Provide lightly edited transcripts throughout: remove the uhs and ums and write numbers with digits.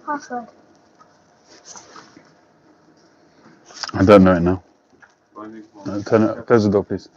Password. I don't know it now. Turn it. Close the door, please.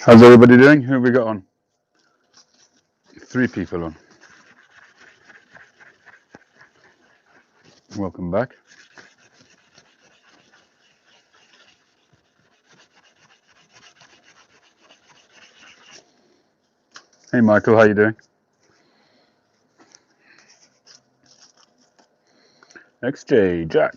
How's everybody doing? Who have we got on? 3 people on. Welcome back. Hey Michael, how you doing? XJ, Jack.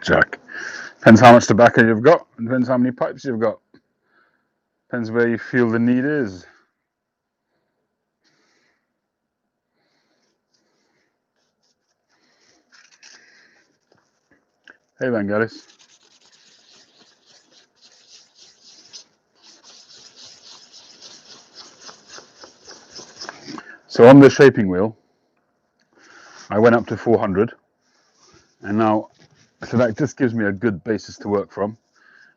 Jack. Depends how much tobacco you've got. Depends how many pipes you've got. Depends where you feel the need is. Hey Vangelis. So on the shaping wheel, I went up to 400, and now, so that just gives me a good basis to work from,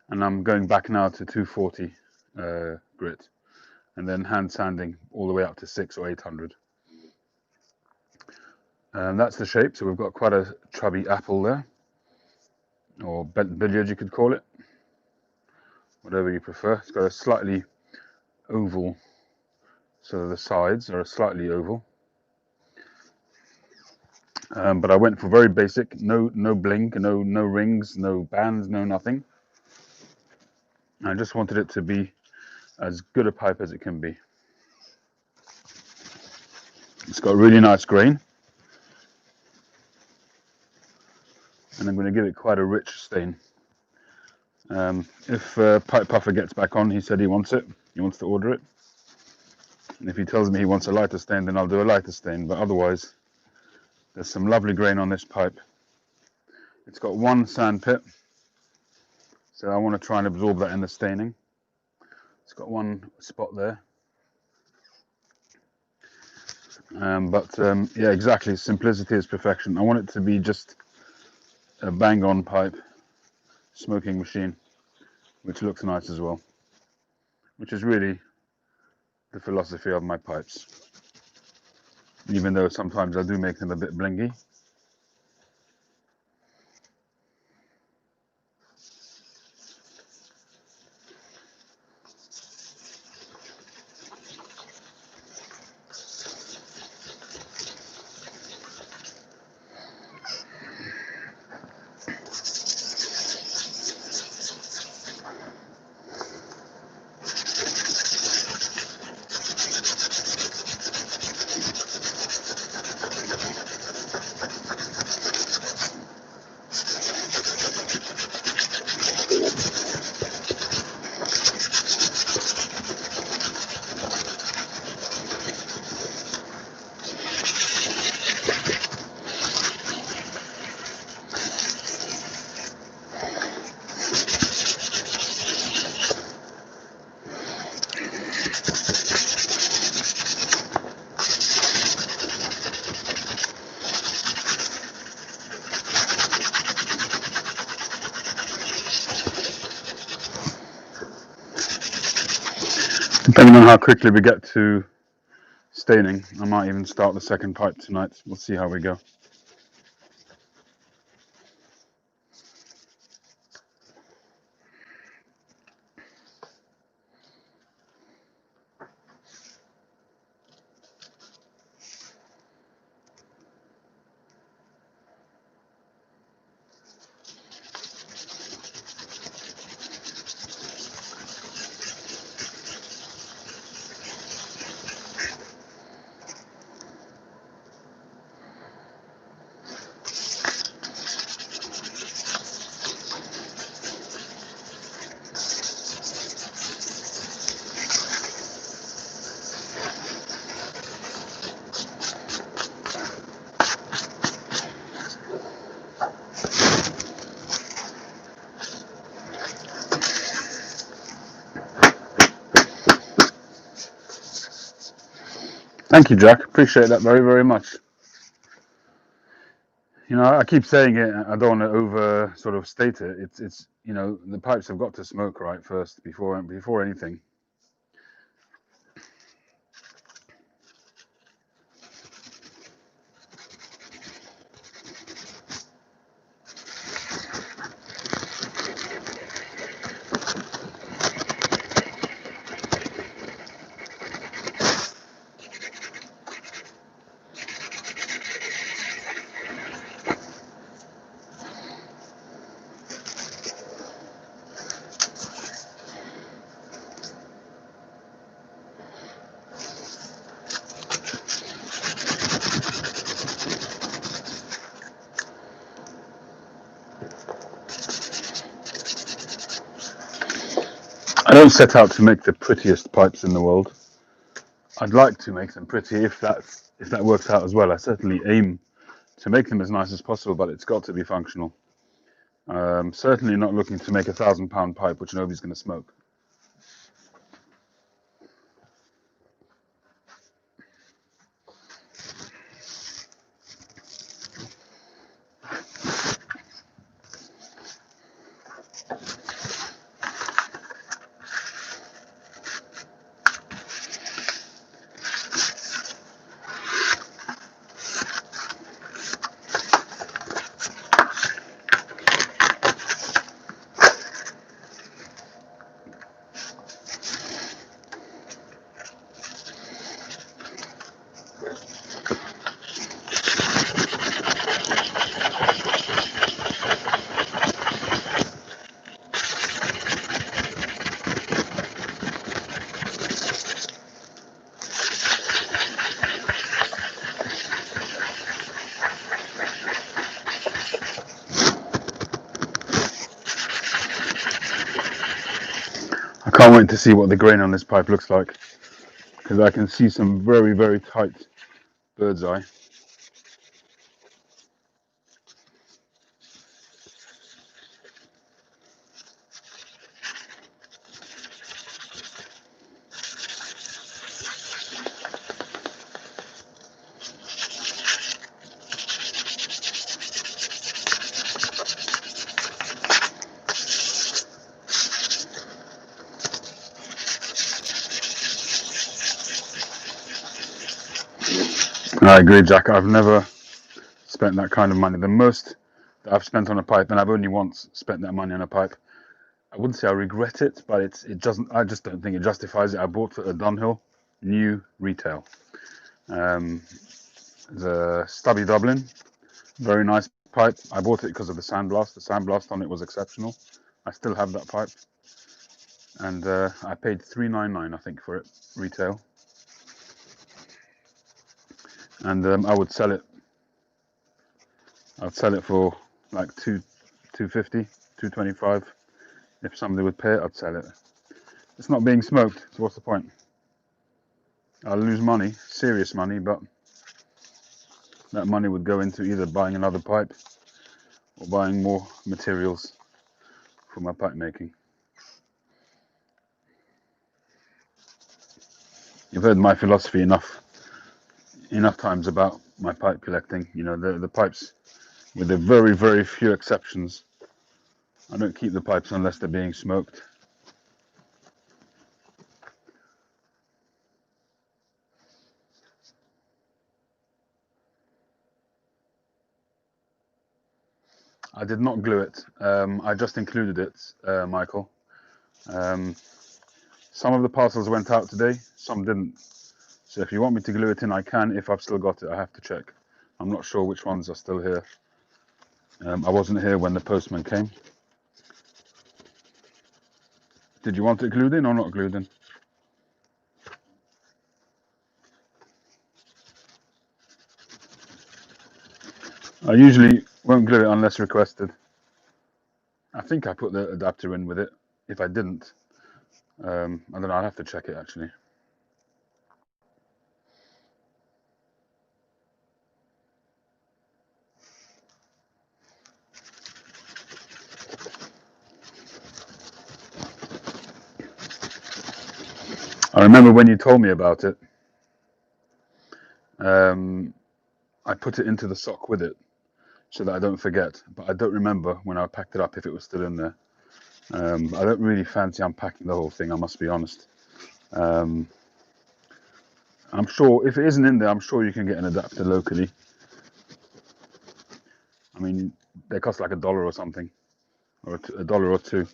and I'm going back now to 240 grit, and then hand sanding all the way up to 600 or 800. That's the shape, so we've got quite a chubby apple there, or bent billiard you could call it, whatever you prefer. It's got a slightly oval, so the sides are slightly oval. But I went for very basic, no bling, no rings, no bands, no nothing. I just wanted it to be as good a pipe as it can be. It's got really nice grain, and I'm going to give it quite a rich stain. If Pipe Puffer gets back on, he said he wants it. He wants to order it. And if he tells me he wants a lighter stain, then I'll do a lighter stain. But otherwise, there's some lovely grain on this pipe. It's got one sand pit, so I want to try and absorb that in the staining. It's got one spot there. Yeah, exactly. Simplicity is perfection. I want it to be just a bang-on pipe, smoking machine, which looks nice as well, which is really the philosophy of my pipes. Even though sometimes I do make them a bit blingy. Depending on how quickly we get to staining, I might even start the second pipe tonight. We'll see how we go. Thank you, Jack. Appreciate that very, very much. You know, I keep saying it. I don't want to over sort of state it. It's you know, the pipes have got to smoke right first before anything. I don't set out to make the prettiest pipes in the world. I'd like to make them pretty if that works out as well. I certainly aim to make them as nice as possible, but it's got to be functional. Certainly not looking to make a £1,000 pipe which nobody's going to smoke. can't wait to see what the grain on this pipe looks like, because I can see some very, very tight bird's eye. I agree, Jack. I've never spent that kind of money. The most that I've spent on a pipe, and I've only once spent that money on a pipe. I wouldn't say I regret it, but it doesn't. I just don't think it justifies it. I bought a Dunhill, new retail. The Stubby Dublin, very nice pipe. I bought it because of the sandblast. The sandblast on it was exceptional. I still have that pipe, and I paid $3.99, I think, for it retail. And I would sell it. I'd sell it for like $2.50, $2.25. If somebody would pay it, I'd sell it. It's not being smoked, so what's the point? I'll lose money, serious money, but that money would go into either buying another pipe or buying more materials for my pipe making. You've heard my philosophy enough times about my pipe collecting. You know, the pipes, with the very, very few exceptions, I don't keep the pipes unless they're being smoked. I did not glue it. I just included it, Michael. Some of the parcels went out today, some didn't. So if you want me to glue it in, I can. If I've still got it, I have to check. I'm not sure which ones are still here. I wasn't here when the postman came. Did you want it glued in or not glued in? I usually won't glue it unless requested. I think I put the adapter in with it. If I didn't, I don't know, I'll have to check it actually. I remember when you told me about it, I put it into the sock with it so that I don't forget, but I don't remember when I packed it up if it was still in there. I don't really fancy unpacking the whole thing, I must be honest. I'm sure if it isn't in there, I'm sure you can get an adapter locally. I mean, they cost like $1 or something, or $1 or $2.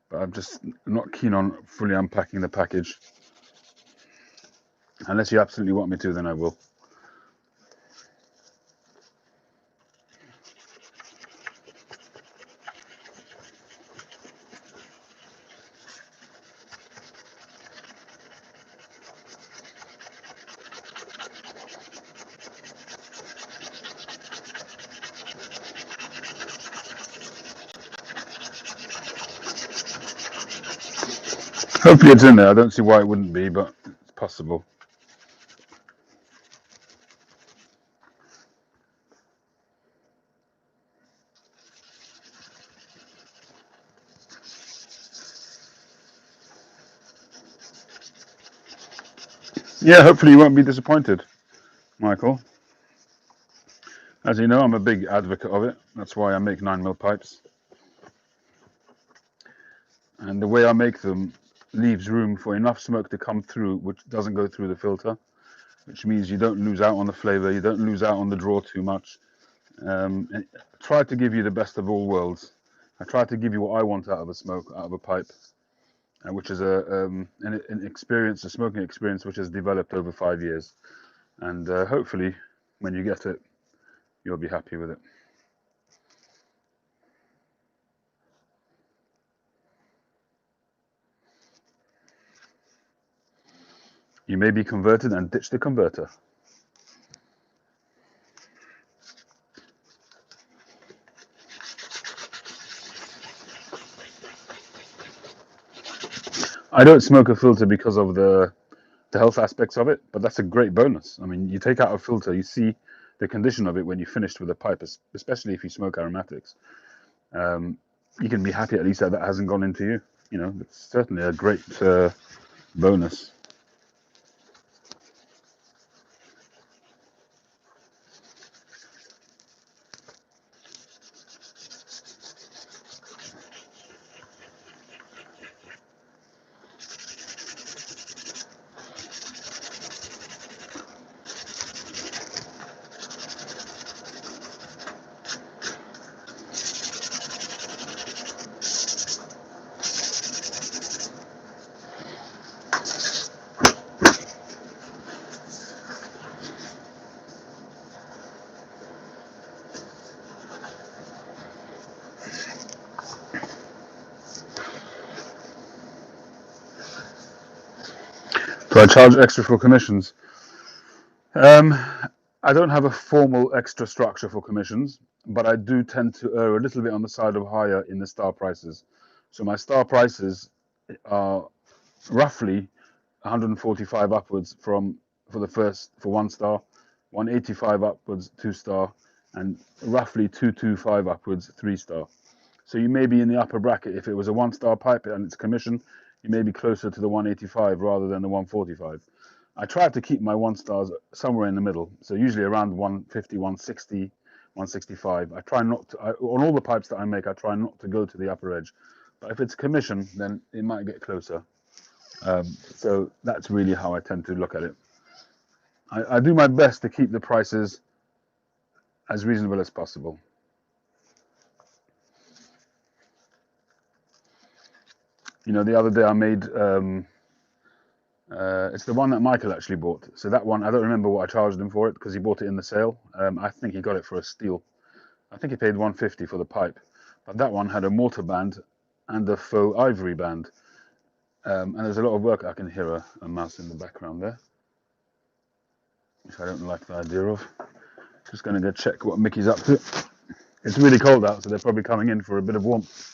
But I'm just not keen on fully unpacking the package. Unless you absolutely want me to, then I will. Hopefully it's in there. I don't see why it wouldn't be, but it's possible. Yeah, hopefully you won't be disappointed, Michael. As you know, I'm a big advocate of it. That's why I make 9mm pipes. And the way I make them leaves room for enough smoke to come through, which doesn't go through the filter, which means you don't lose out on the flavor, you don't lose out on the draw too much. And try to give you the best of all worlds. I try to give you what I want out of a smoke, out of a pipe, which is an experience, a smoking experience, which has developed over 5 years. And hopefully, when you get it, you'll be happy with it. You may be converted and ditch the converter. I don't smoke a filter because of the health aspects of it, but that's a great bonus. I mean, you take out a filter, you see the condition of it when you finished with a pipe, especially if you smoke aromatics. You can be happy at least that that hasn't gone into you. You know, it's certainly a great bonus. So I charge extra for commissions. I don't have a formal extra structure for commissions, but I do tend to err a little bit on the side of higher in the star prices. So my star prices are roughly 145 upwards for one star, 185 upwards 2 star, and roughly 225 upwards 3 star. So you may be in the upper bracket. If it was a 1 star pipe and it's commission, you may be closer to the 185 rather than the 145. I try to keep my 1 stars somewhere in the middle, so usually around 150, 160, 165. I try not to, on all the pipes that I make, I try not to go to the upper edge. But if it's commission, then it might get closer. So that's really how I tend to look at it. I do my best to keep the prices as reasonable as possible. You know, the other day I made, it's the one that Michael actually bought. So that one, I don't remember what I charged him for it because he bought it in the sale. I think he got it for a steal. I think he paid 150 for the pipe, but that one had a mortar band and a faux ivory band. And there's a lot of work. I can hear a mouse in the background there, which I don't like the idea of. Just going to go check what Mickey's up to. It's really cold out, so they're probably coming in for a bit of warmth.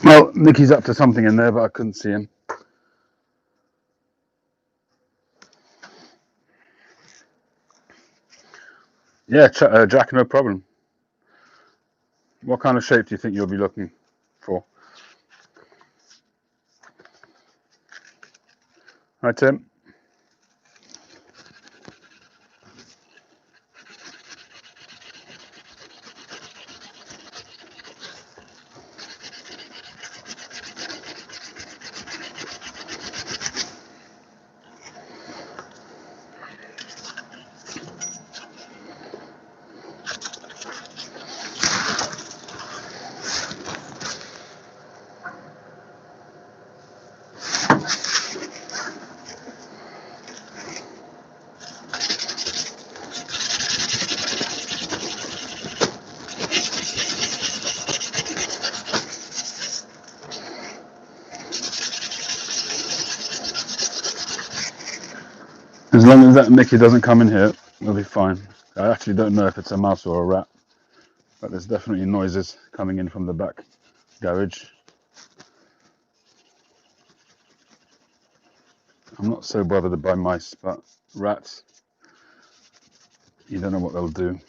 Well, Mickey's up to something in there, but I couldn't see him. Yeah, Jack, no problem. What kind of shape do you think you'll be looking for? Hi, Tim. As long as that Mickey doesn't come in here, we'll be fine. I actually don't know if it's a mouse or a rat, but there's definitely noises coming in from the back garage. I'm not so bothered by mice, but rats, you don't know what they'll do.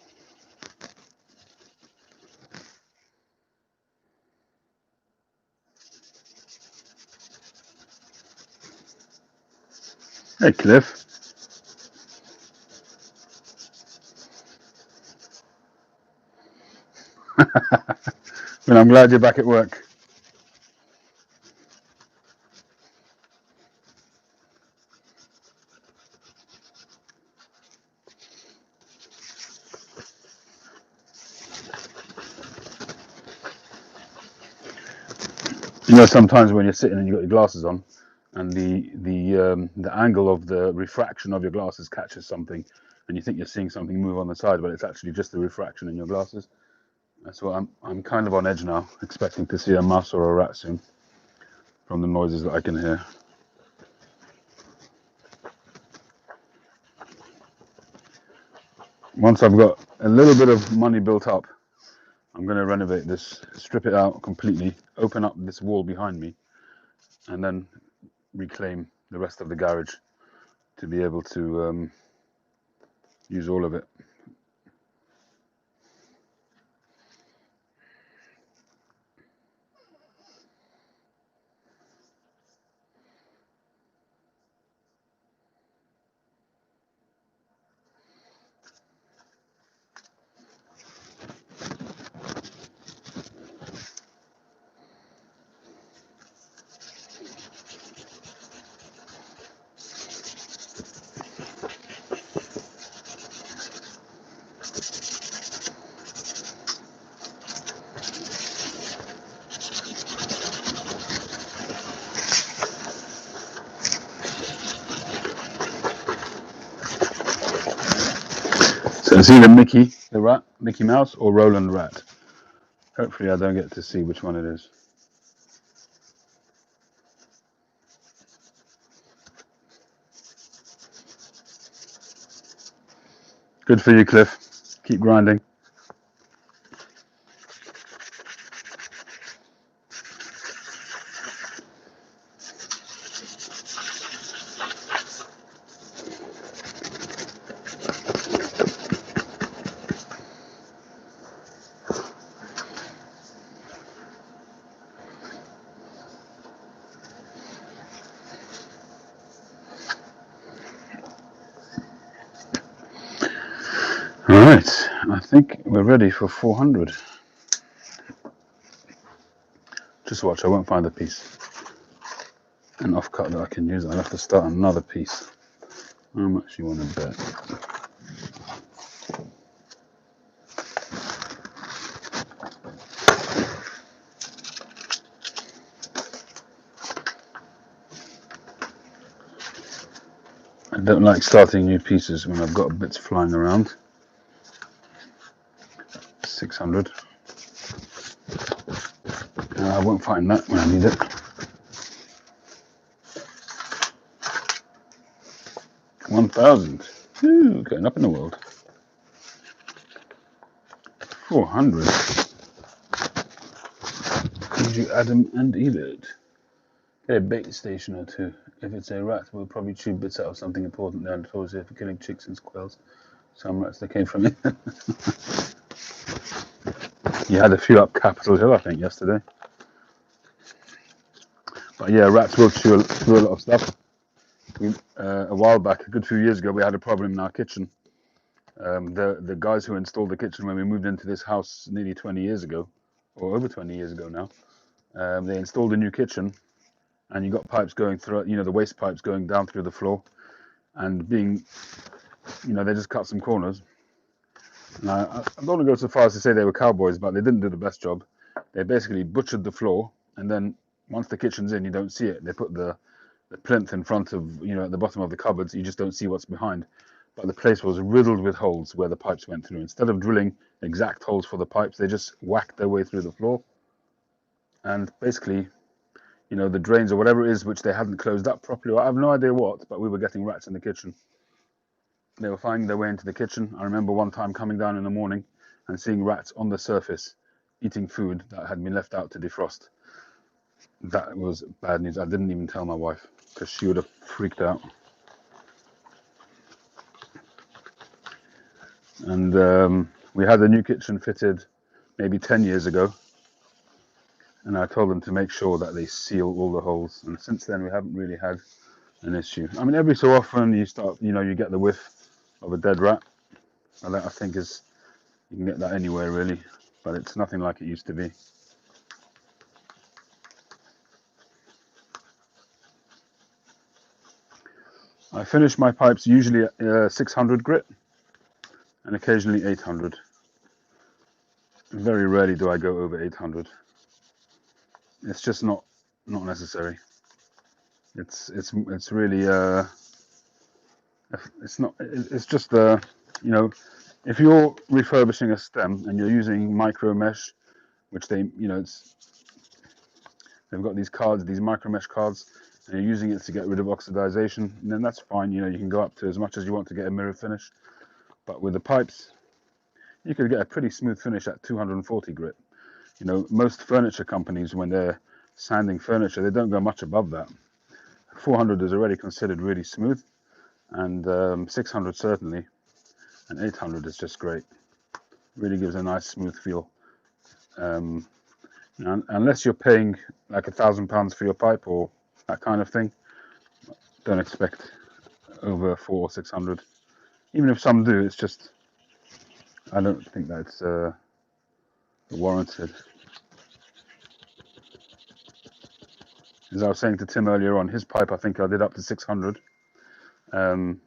Hey, Cliff. Well, I'm glad you're back at work. You know, sometimes when you're sitting and you've got your glasses on, and the angle of the refraction of your glasses catches something, and you think you're seeing something move on the side, but it's actually just the refraction in your glasses. That's what I'm kind of on edge now, expecting to see a mouse or a rat soon, from the noises that I can hear. Once I've got a little bit of money built up, I'm going to renovate this, strip it out completely, open up this wall behind me, and then reclaim the rest of the garage to be able to use all of it. So it's either Mickey the rat, Mickey Mouse, or Roland Rat. Hopefully I don't get to see which one it is. Good for you, Cliff. Keep grinding. All right, I think we're ready for 400. Just watch, I won't find a piece. An off cut that I can use. I'll have to start another piece. How much you want to bet? I don't like starting new pieces when I've got bits flying around. 600. I won't find that when I need it. 1,000. Ooh, going up in the world. 400. Need you, Adam and Ebert. Get a bait station or two. If it's a rat, we'll probably chew bits out of something important there and towards here for killing chicks and squirrels. Some rats that came from it. You had a few up Capitol Hill, I think, yesterday. But yeah, rats will chew through a lot of stuff. A while back, a good few years ago, we had a problem in our kitchen. The guys who installed the kitchen when we moved into this house nearly 20 years ago, or over 20 years ago now, they installed a new kitchen, and you got pipes going through, the waste pipes going down through the floor, and being, they just cut some corners. Now, I don't want to go so far as to say they were cowboys, but they didn't do the best job. They basically butchered the floor, and then once the kitchen's in, you don't see it. They put the plinth in front of, at the bottom of the cupboards, you just don't see what's behind. But the place was riddled with holes where the pipes went through. Instead of drilling exact holes for the pipes, they just whacked their way through the floor. And basically, the drains or whatever it is which they hadn't closed up properly, or I have no idea what, but we were getting rats in the kitchen. They were finding their way into the kitchen. I remember one time coming down in the morning and seeing rats on the surface eating food that had been left out to defrost. That was bad news. I didn't even tell my wife because she would have freaked out. And we had the new kitchen fitted maybe 10 years ago, and I told them to make sure that they seal all the holes. And since then, we haven't really had an issue. I mean, every so often you start, you get the whiff of a dead rat. And that I think is, you can get that anywhere really, but it's nothing like it used to be. I finish my pipes usually at 600 grit and occasionally 800. Very rarely do I go over 800. It's just not necessary. It's really it's not. It's just if you're refurbishing a stem and you're using micro mesh, which they've got these cards, these micro mesh cards, and you're using it to get rid of oxidization, then that's fine. You can go up to as much as you want to get a mirror finish. But with the pipes, you could get a pretty smooth finish at 240 grit. Most furniture companies, when they're sanding furniture, they don't go much above that. 400 is already considered really smooth, and 600 certainly, and 800 is just great. Really gives a nice smooth feel. Unless you're paying like £1,000 for your pipe or that kind of thing, don't expect over 400 or 600. Even if some do, it's just, I don't think that's warranted. As I was saying to Tim earlier on, his pipe I think I did up to 600. You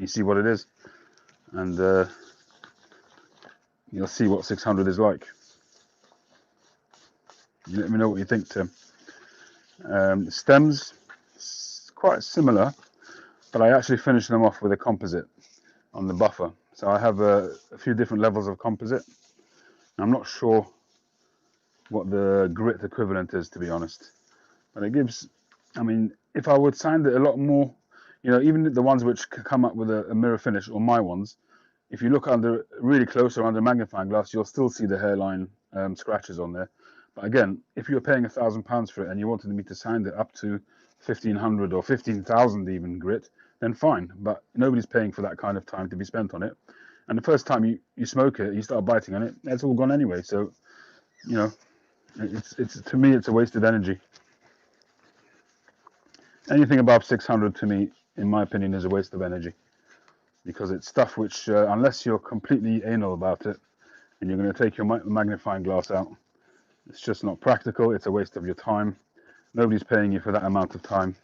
see what it is, and you'll see what 600 is like. Let me know what you think, Tim. Stems, quite similar, but I actually finish them off with a composite on the buffer. So I have a few different levels of composite. I'm not sure what the grit equivalent is, to be honest, but it gives, I mean, if I would sand it a lot more, even the ones which come up with a mirror finish, or my ones, if you look under really close or under magnifying glass, you'll still see the hairline scratches on there. But again, if you're paying £1,000 for it and you wanted me to sand it up to 1,500 or 15,000 even grit, then fine. But nobody's paying for that kind of time to be spent on it. And the first time you smoke it, you start biting on it, it's all gone anyway. So, it's to me, it's a wasted energy. Anything above 600 to me, in my opinion, is a waste of energy, because it's stuff which, unless you're completely anal about it and you're going to take your magnifying glass out, it's just not practical. It's a waste of your time. Nobody's paying you for that amount of time,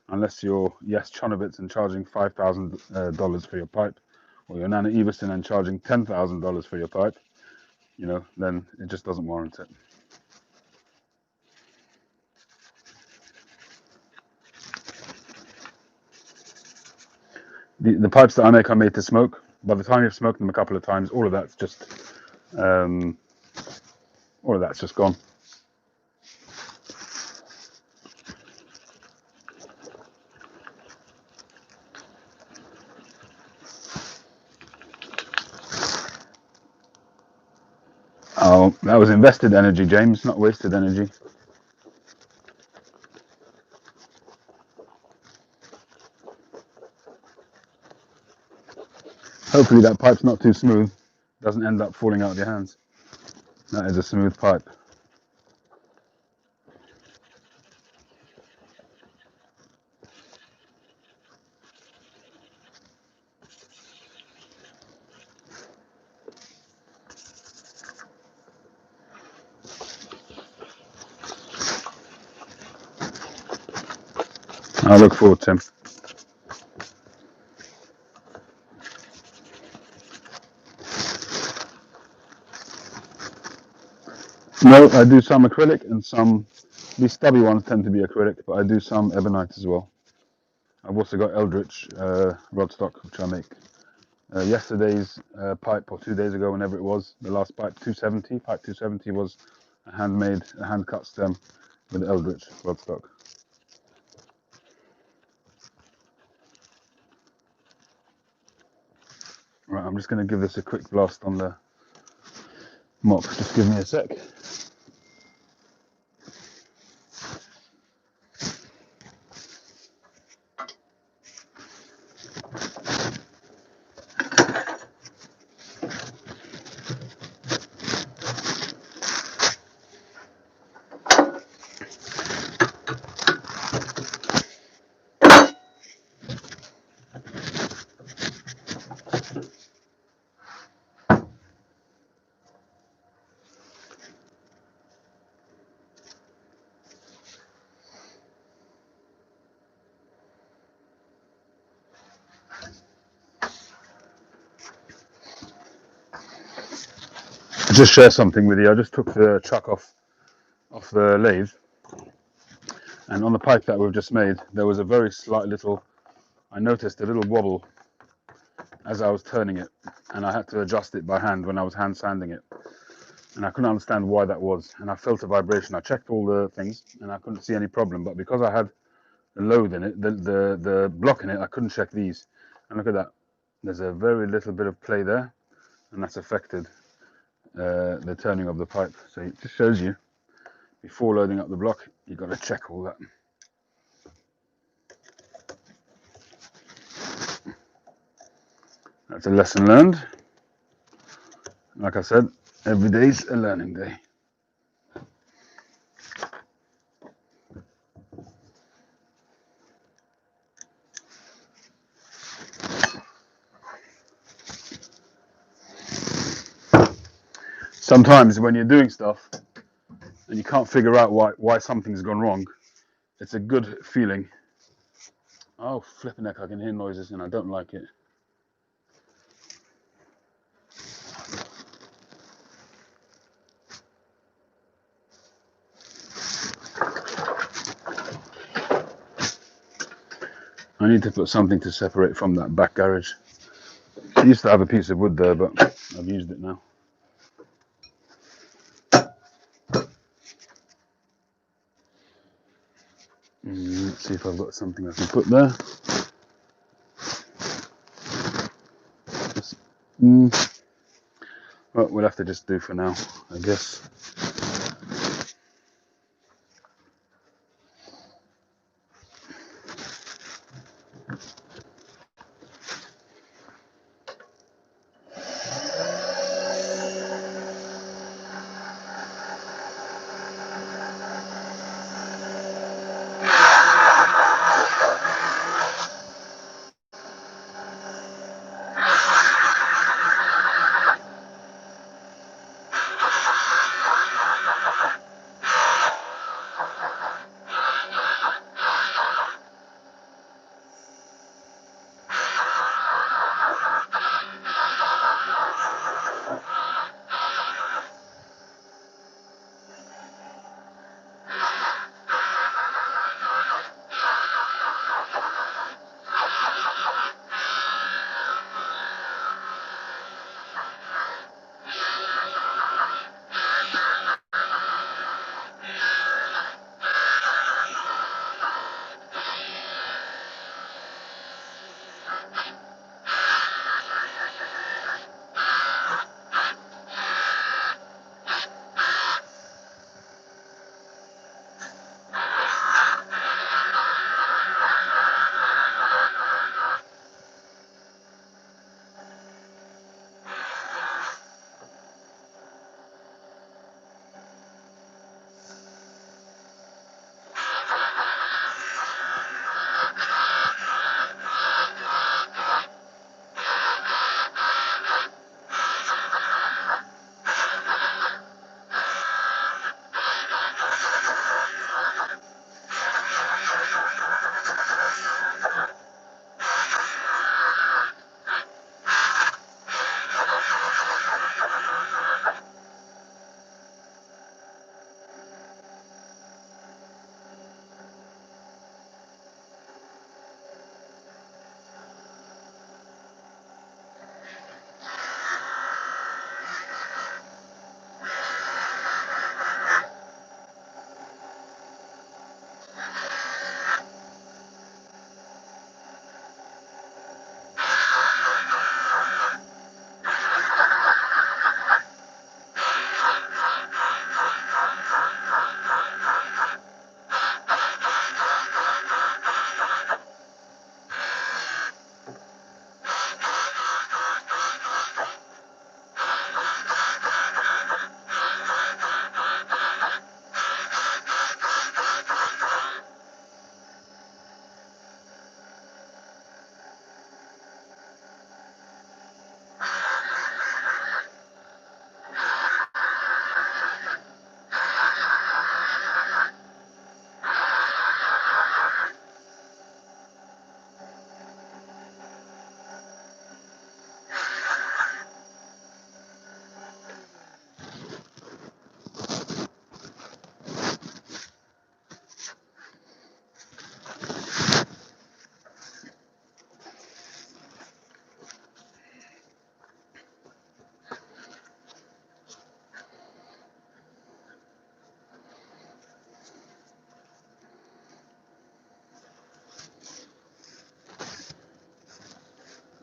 unless you're Chonovitz and charging $5,000 for your pipe, or you're Nana Everson and charging $10,000 for your pipe. Then it just doesn't warrant it. The pipes that I make are made to smoke. By the time you've smoked them a couple of times, all of that's just gone. Oh, that was invested energy, James, not wasted energy. Hopefully that pipe's not too smooth, doesn't end up falling out of your hands. That is a smooth pipe. I look forward, Tim. No, I do some acrylic and some, these stubby ones tend to be acrylic, but I do some ebonite as well. I've also got Eldritch rodstock, which I make. Yesterday's pipe, or 2 days ago, whenever it was, the last pipe, pipe 270 was a handmade, a hand-cut stem with Eldritch rodstock. Right, I'm just going to give this a quick blast on the mop. Just give me a sec. just share something with you. I just took the chuck off the lathe, and on the pipe that we've just made, there was a very slight little, I noticed a little wobble as I was turning it, and I had to adjust it by hand when I was hand sanding it, and I couldn't understand why that was, and I felt a vibration. I checked all the things and I couldn't see any problem, but because I had the load in it, the block in it, I couldn't check these. And look at that, there's a very little bit of play there, and that's affected the turning of the pipe. So it just shows you, before loading up the block, you've got to check all that. That's a lesson learned. Like I said, every day's a learning day. Sometimes when you're doing stuff and you can't figure out why something's gone wrong, it's a good feeling. Oh, flipping heck, I can hear noises and I don't like it. I need to put something to separate from that back garage. I used to have a piece of wood there, but I've used it now. Let's see if I've got something I can put there. Well, we'll have to just do for now, I guess.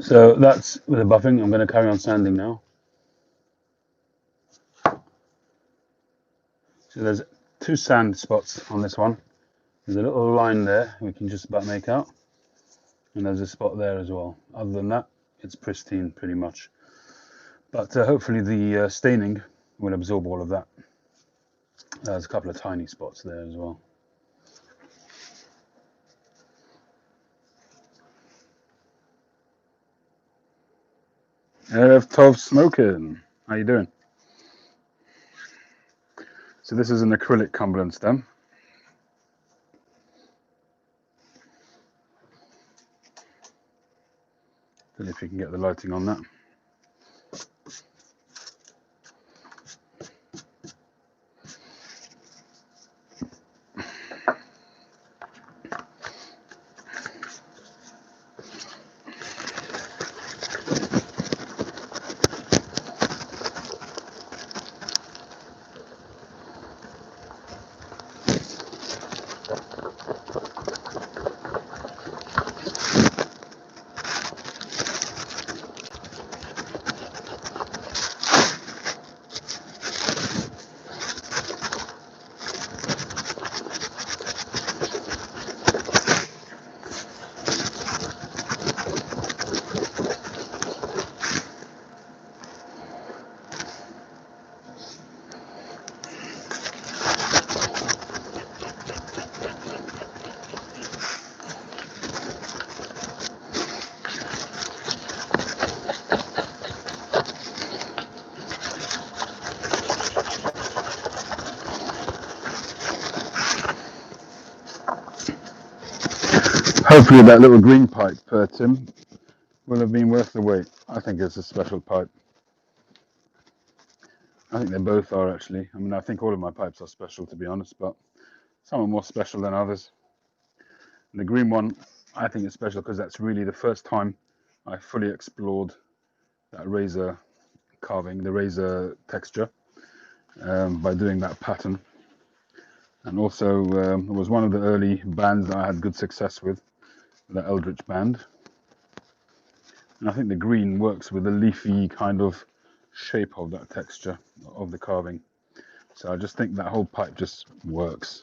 So that's with the buffing. I'm going to carry on sanding now. So there's 2 sand spots on this one. There's a little line there we can just about make out, and there's a spot there as well. Other than that, it's pristine pretty much. But hopefully the staining will absorb all of that. There's a couple of tiny spots there as well. Erev Tov Smoking. How you doing? So this is an acrylic Cumberland stem. Don't know if you can get the lighting on that. Hopefully that little green pipe, Tim, will have been worth the wait. I think it's a special pipe. I think they both are actually. I mean, I think all of my pipes are special, to be honest, but some are more special than others. And the green one, I think it's special because that's really the first time I fully explored that razor carving, the razor texture, by doing that pattern. And also, it was one of the early bands that I had good success with, the Eldritch band. And I think the green works with the leafy kind of shape of that texture of the carving. So I just think that whole pipe just works.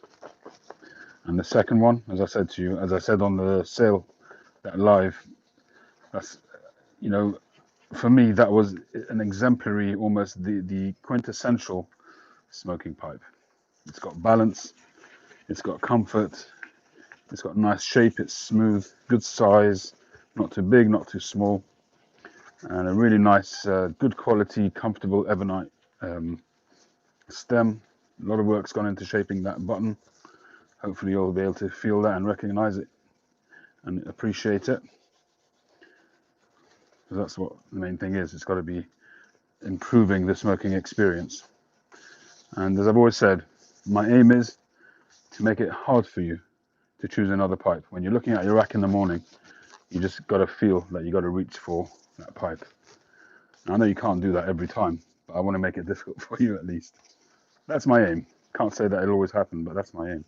And the second one, as I said to you, as I said on the sale, that live, that's, you know, for me, that was an exemplary, almost the quintessential smoking pipe. It's got balance, it's got comfort, it's got nice shape, it's smooth, good size, not too big, not too small, and a really nice, good quality, comfortable Evernight stem. A lot of work's gone into shaping that button. Hopefully you'll be able to feel that and recognize it and appreciate it. Because that's what the main thing is. It's got to be improving the smoking experience. And as I've always said, my aim is to make it hard for you to choose another pipe. When you're looking at your rack in the morning, you just got to feel that you got to reach for that pipe. And I know you can't do that every time, but I want to make it difficult for you at least. That's my aim. Can't say that it'll always happen, but that's my aim.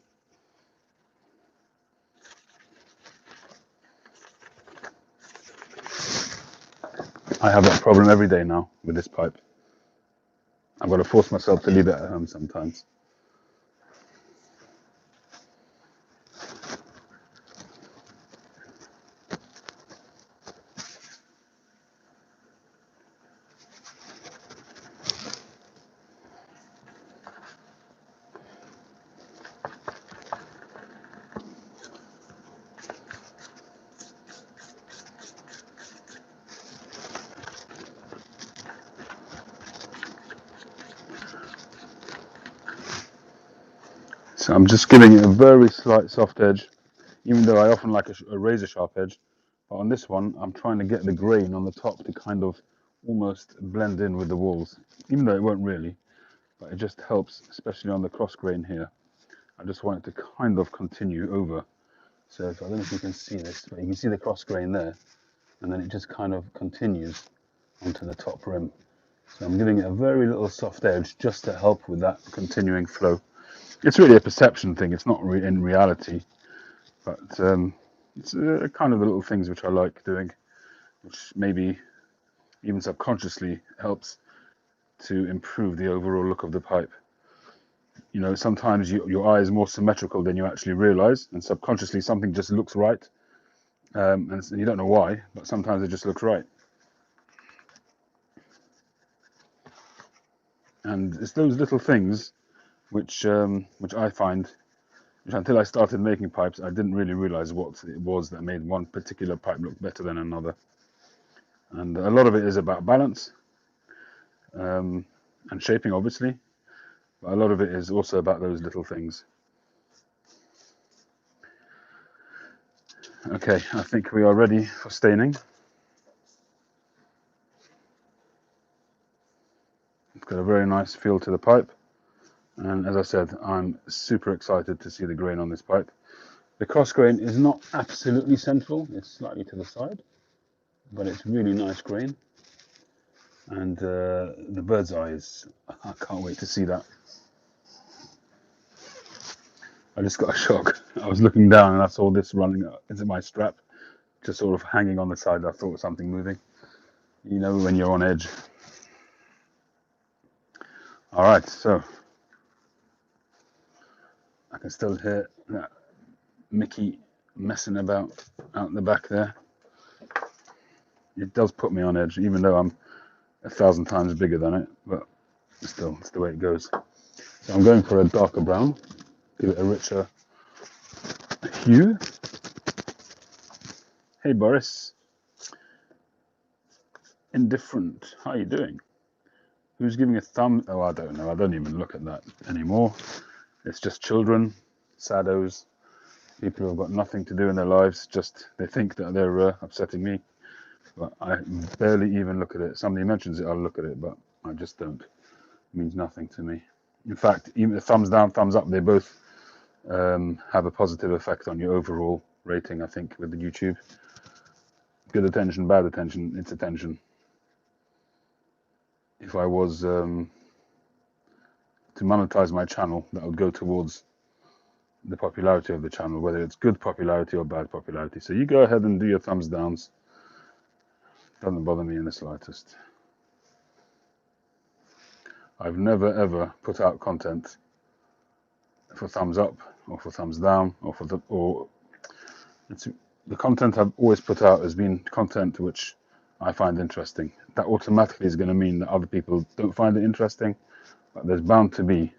I have that problem every day now with this pipe. I've got to force myself to leave it at home sometimes. So I'm just giving it a very slight soft edge, even though I often like a razor sharp edge. But on this one, I'm trying to get the grain on the top to kind of almost blend in with the walls, even though it won't really, but it just helps, especially on the cross grain here. I just want it to kind of continue over. So I don't know if you can see this, but you can see the cross grain there, and then it just kind of continues onto the top rim. So I'm giving it a very little soft edge just to help with that continuing flow. It's really a perception thing. It's not in reality, but it's kind of the little things which I like doing which maybe even subconsciously helps to improve the overall look of the pipe. You know, sometimes your eye is more symmetrical than you actually realize, and subconsciously something just looks right, and you don't know why, but sometimes it just looks right. And it's those little things which I find, which until I started making pipes, I didn't really realize what it was that made one particular pipe look better than another. And a lot of it is about balance and shaping, obviously, but a lot of it is also about those little things. Okay, I think we are ready for staining. It's got a very nice feel to the pipe, and as I said, I'm super excited to see the grain on this pipe. The cross grain is not absolutely central, it's slightly to the side, but it's really nice grain. And the bird's eye is, I can't wait to see that. I just got a shock. I was looking down and I saw this running into my strap, just sort of hanging on the side. I thought something moving. You know when you're on edge. All right, so I can still hear that Mickey messing about out in the back there. It does put me on edge, even though I'm 1,000 times bigger than it, but still, it's the way it goes. So I'm going for a darker brown, give it a richer hue. Hey Boris, indifferent, how are you doing? Who's giving a thumb? Oh, I don't know. I don't even look at that anymore. It's just children, saddos, people who have got nothing to do in their lives. Just they think that they're upsetting me, but I barely even look at it. Somebody mentions it, I'll look at it, but I just don't. It means nothing to me. In fact, even the thumbs down, thumbs up, they both have a positive effect on your overall rating, I think, with the YouTube. Good attention, bad attention, it's attention. If I was to monetize my channel, that would go towards the popularity of the channel, whether it's good popularity or bad popularity. So you go ahead and do your thumbs downs. Doesn't bother me in the slightest. I've never ever put out content for thumbs up or for thumbs down or for the content I've always put out has been content which I find interesting. That automatically is going to mean that other people don't find it interesting, but there's bound to be,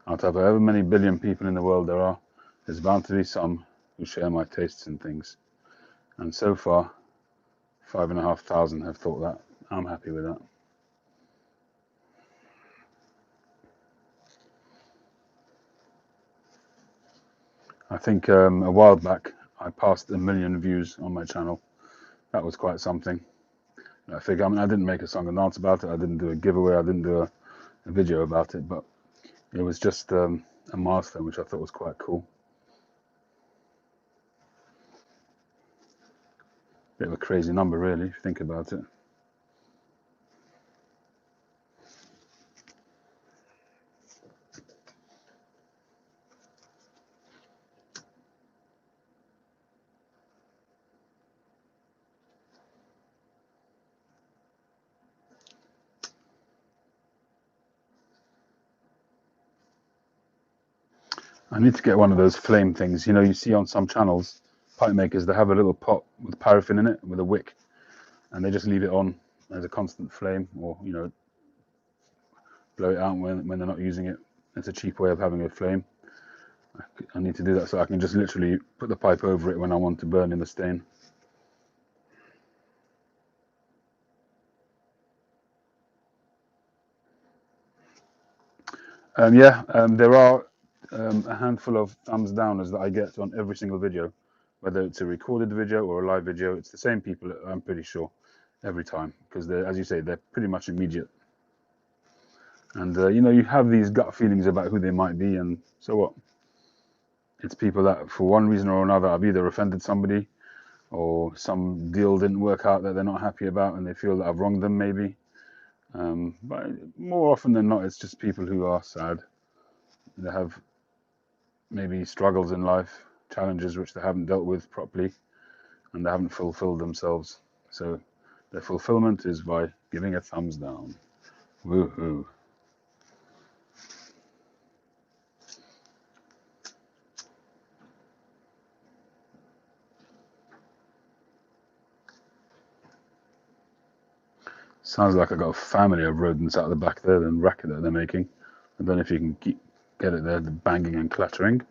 out of however many billion people in the world there are, there's bound to be some who share my tastes in things. And so far, 5,500 have thought that. I'm happy with that. I think a while back I passed 1 million views on my channel. That was quite something. I figure, I mean, I didn't make a song and dance about it. I didn't do a giveaway. I didn't do a video about it, but it was just a milestone which I thought was quite cool. Bit of a crazy number, really, if you think about it. I need to get one of those flame things. You know, you see on some channels, pipe makers, they have a little pot with paraffin in it with a wick, and they just leave it on as a constant flame, or you know, blow it out when they're not using it. It's a cheap way of having a flame. I need to do that so I can just literally put the pipe over it when I want to burn in the stain. There are a handful of thumbs downers that I get on every single video, whether it's a recorded video or a live video. It's the same people, I'm pretty sure, every time, because as you say, they're pretty much immediate. And you know, you have these gut feelings about who they might be, and so what? It's people that, for one reason or another, have either offended somebody, or some deal didn't work out that they're not happy about, and they feel that I've wronged them, maybe. But more often than not, it's just people who are sad. They have maybe struggles in life, challenges which they haven't dealt with properly, and they haven't fulfilled themselves. So The fulfillment is by giving a thumbs down. Woohoo. Sounds like I've got a family of rodents out the back there, and racket that they're making. I don't know if you can get it there, the banging and clattering.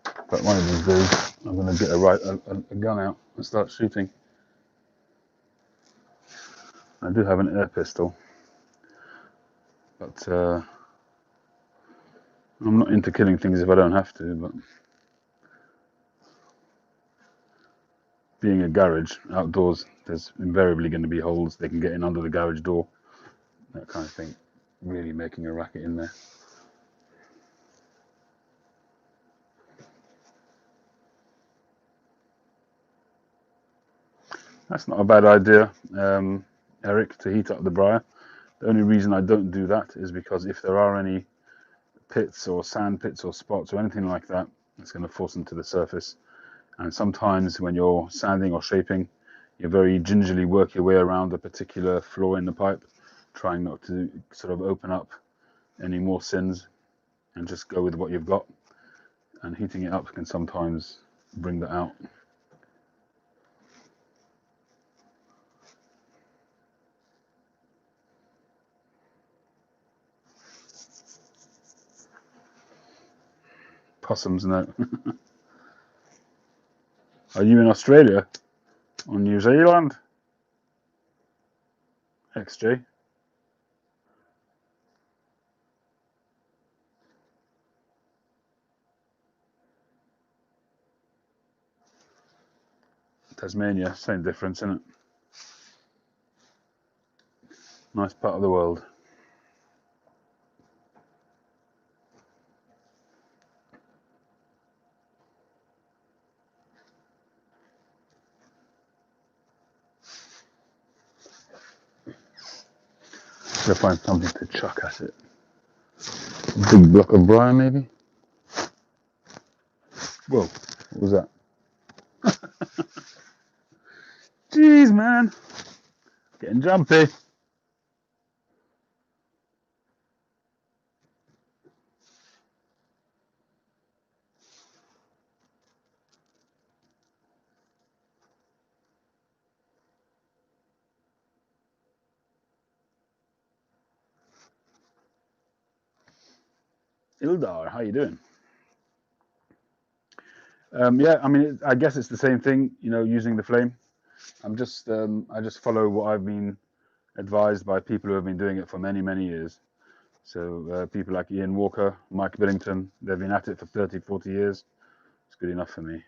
But one of these days, I'm going to get a gun out and start shooting. I do have an air pistol, but I'm not into killing things if I don't have to. But being a garage outdoors, there's invariably going to be holes. They can get in under the garage door, that kind of thing. Really making a racket in there. That's not a bad idea, Eric, to heat up the briar. The only reason I don't do that is because if there are any pits or sand pits or spots or anything like that, it's going to force them to the surface. And sometimes when you're sanding or shaping, you very gingerly work your way around a particular flaw in the pipe, trying not to sort of open up any more sins and just go with what you've got. And heating it up can sometimes bring that out. Possums, no. Are you in Australia? Or New Zealand? XJ? Tasmania, same difference, isn't it? Nice part of the world. Should I find something to chuck at it? A big block of briar, maybe? Whoa, what was that? Jeez, man. Getting jumpy. Ildar, how you doing? Yeah, I mean, I guess it's the same thing, you know, using the flame. I just follow what I've been advised by people who have been doing it for many, many years. So people like Ian Walker, Mike Billington, they've been at it for 30, 40 years. It's good enough for me.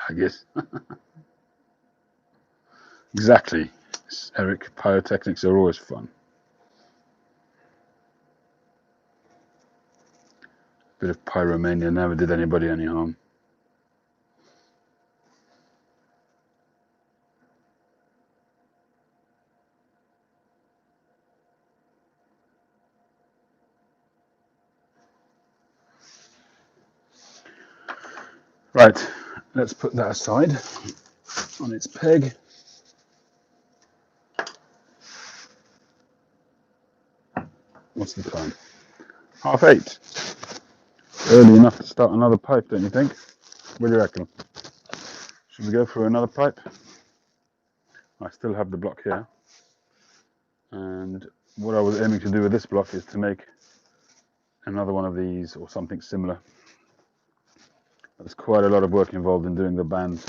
I guess. Exactly. Eric, pyrotechnics are always fun. Bit of pyromania never did anybody any harm. Right, let's put that aside on its peg. What's the time? 8:30. Early enough to start another pipe, don't you think? What do you reckon? Should we go for another pipe? I still have the block here. And what I was aiming to do with this block is to make another one of these or something similar. There's quite a lot of work involved in doing the band.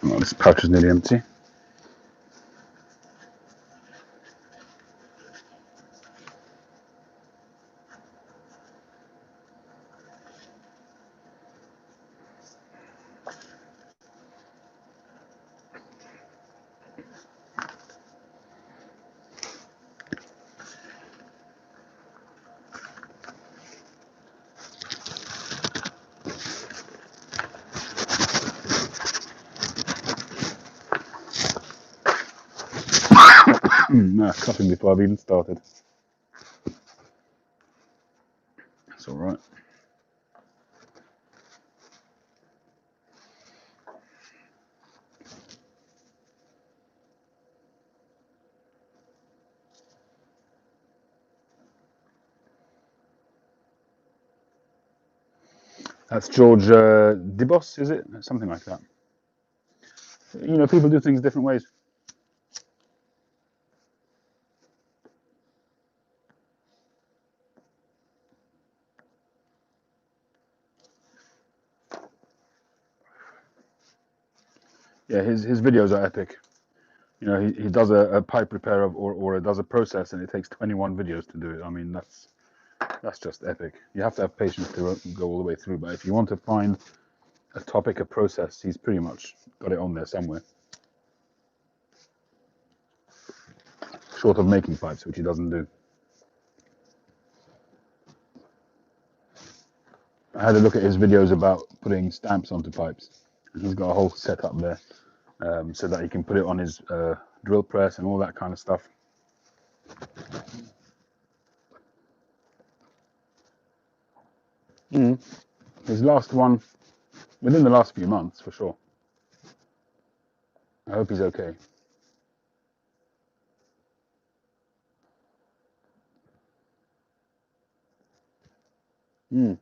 Oh, this pouch is nearly empty. Coughing before I've even started. That's all right. That's George Dibos, is it? Something like that. You know, people do things different ways. Yeah, his videos are epic. You know, he does a pipe repair or does a process, and it takes 21 videos to do it. I mean, that's just epic. You have to have patience to go all the way through. But if you want to find a topic, a process, he's pretty much got it on there somewhere. Short of making pipes, which he doesn't do. I had a look at his videos about putting stamps onto pipes. And he's got a whole setup there so that he can put it on his drill press and all that kind of stuff. His last one, within the last few months, for sure. I hope he's okay. Yeah,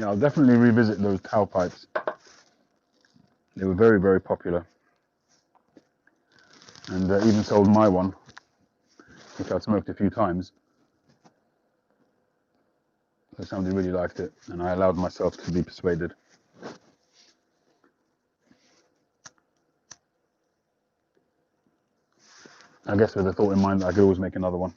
I'll definitely revisit those towel pipes. They were very, very popular. And even sold my one, which I'd smoked a few times. So somebody really liked it, and I allowed myself to be persuaded. I guess with the thought in mind that I could always make another one.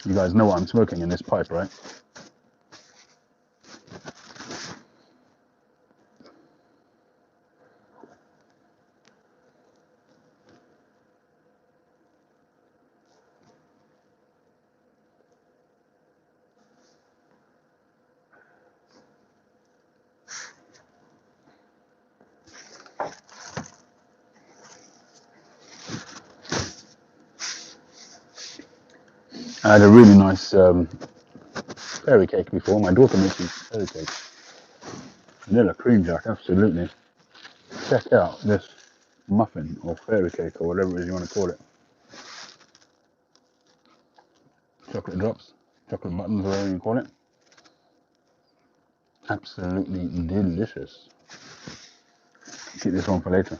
You guys know what I'm smoking in this pipe, right? I had a really nice fairy cake before. My daughter makes these fairy cakes. Vanilla cream jack, absolutely. Check out this muffin or fairy cake or whatever it is you want to call it. Chocolate drops, chocolate buttons, whatever you call it. Absolutely delicious. Keep this one for later.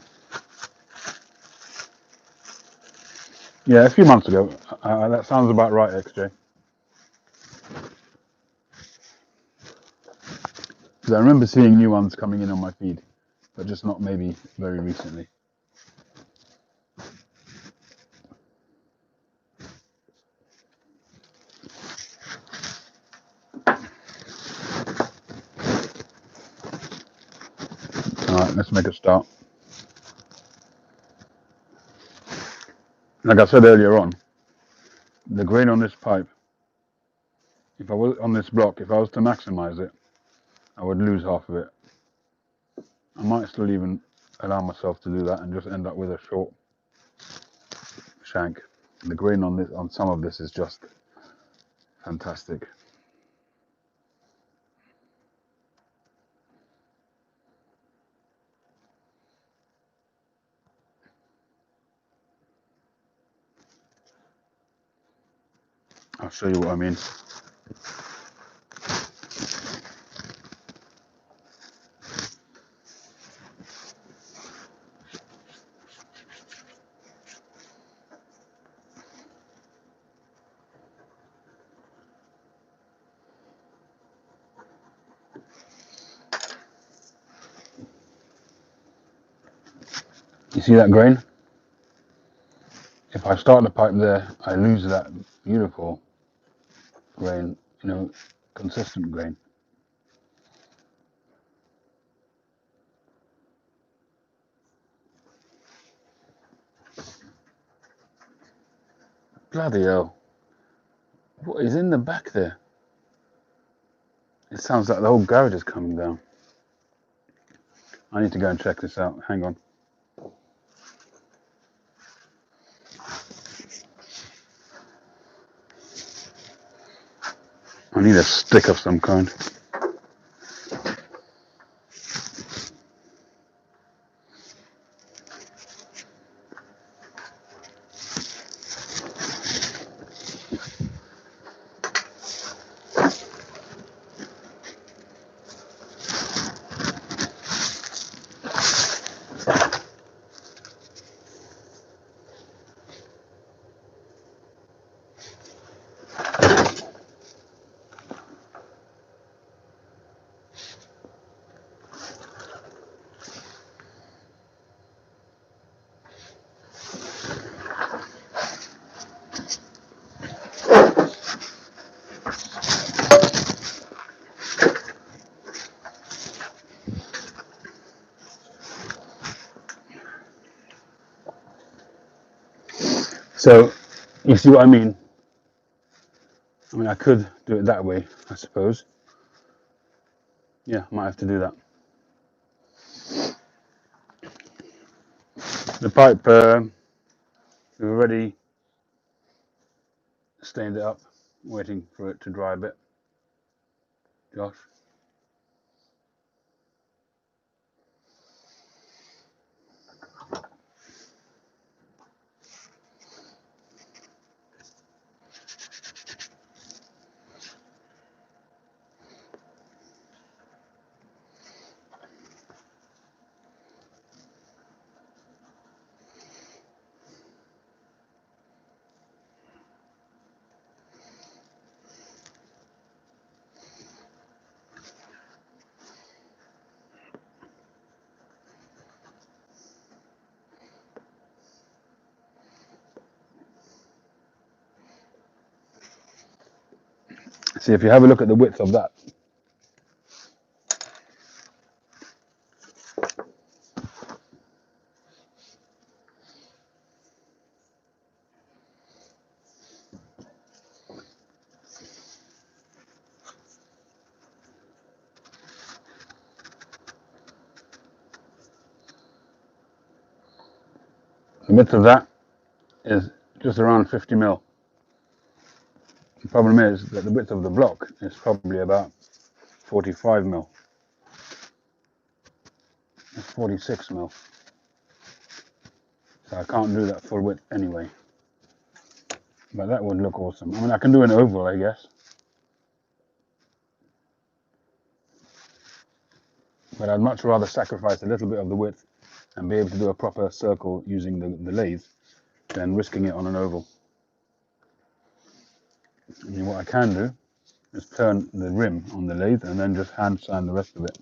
Yeah, a few months ago. That sounds about right, XJ. Because I remember seeing new ones coming in on my feed, but just not maybe very recently. Alright, let's make a start. Like I said earlier on, the grain on this pipe, if I was on this block, if I was to maximize it, I would lose half of it. I might still even allow myself to do that and just end up with a short shank. The grain on this, on some of this, is just fantastic. I'll show you what I mean. You see that grain? If I start the pipe there, I lose that beautiful grain, consistent grain. Bloody hell. What is in the back there? It sounds like the whole garage is coming down. I need to go and check this out. Hang on. I need a stick of some kind. So, you see what I mean? I could do it that way, I suppose. Yeah, might have to do that. The pipe, we've already stained it up, waiting for it to dry a bit. Josh? See, if you have a look at the width of that, the width of that is just around 50 mil. The problem is that the width of the block is probably about 45 mil. It's 46 mil. So I can't do that full width anyway. But that would look awesome. I can do an oval, I guess. But I'd much rather sacrifice a little bit of the width and be able to do a proper circle using the lathe than risking it on an oval. What I can do is turn the rim on the lathe and then just hand sand the rest of it.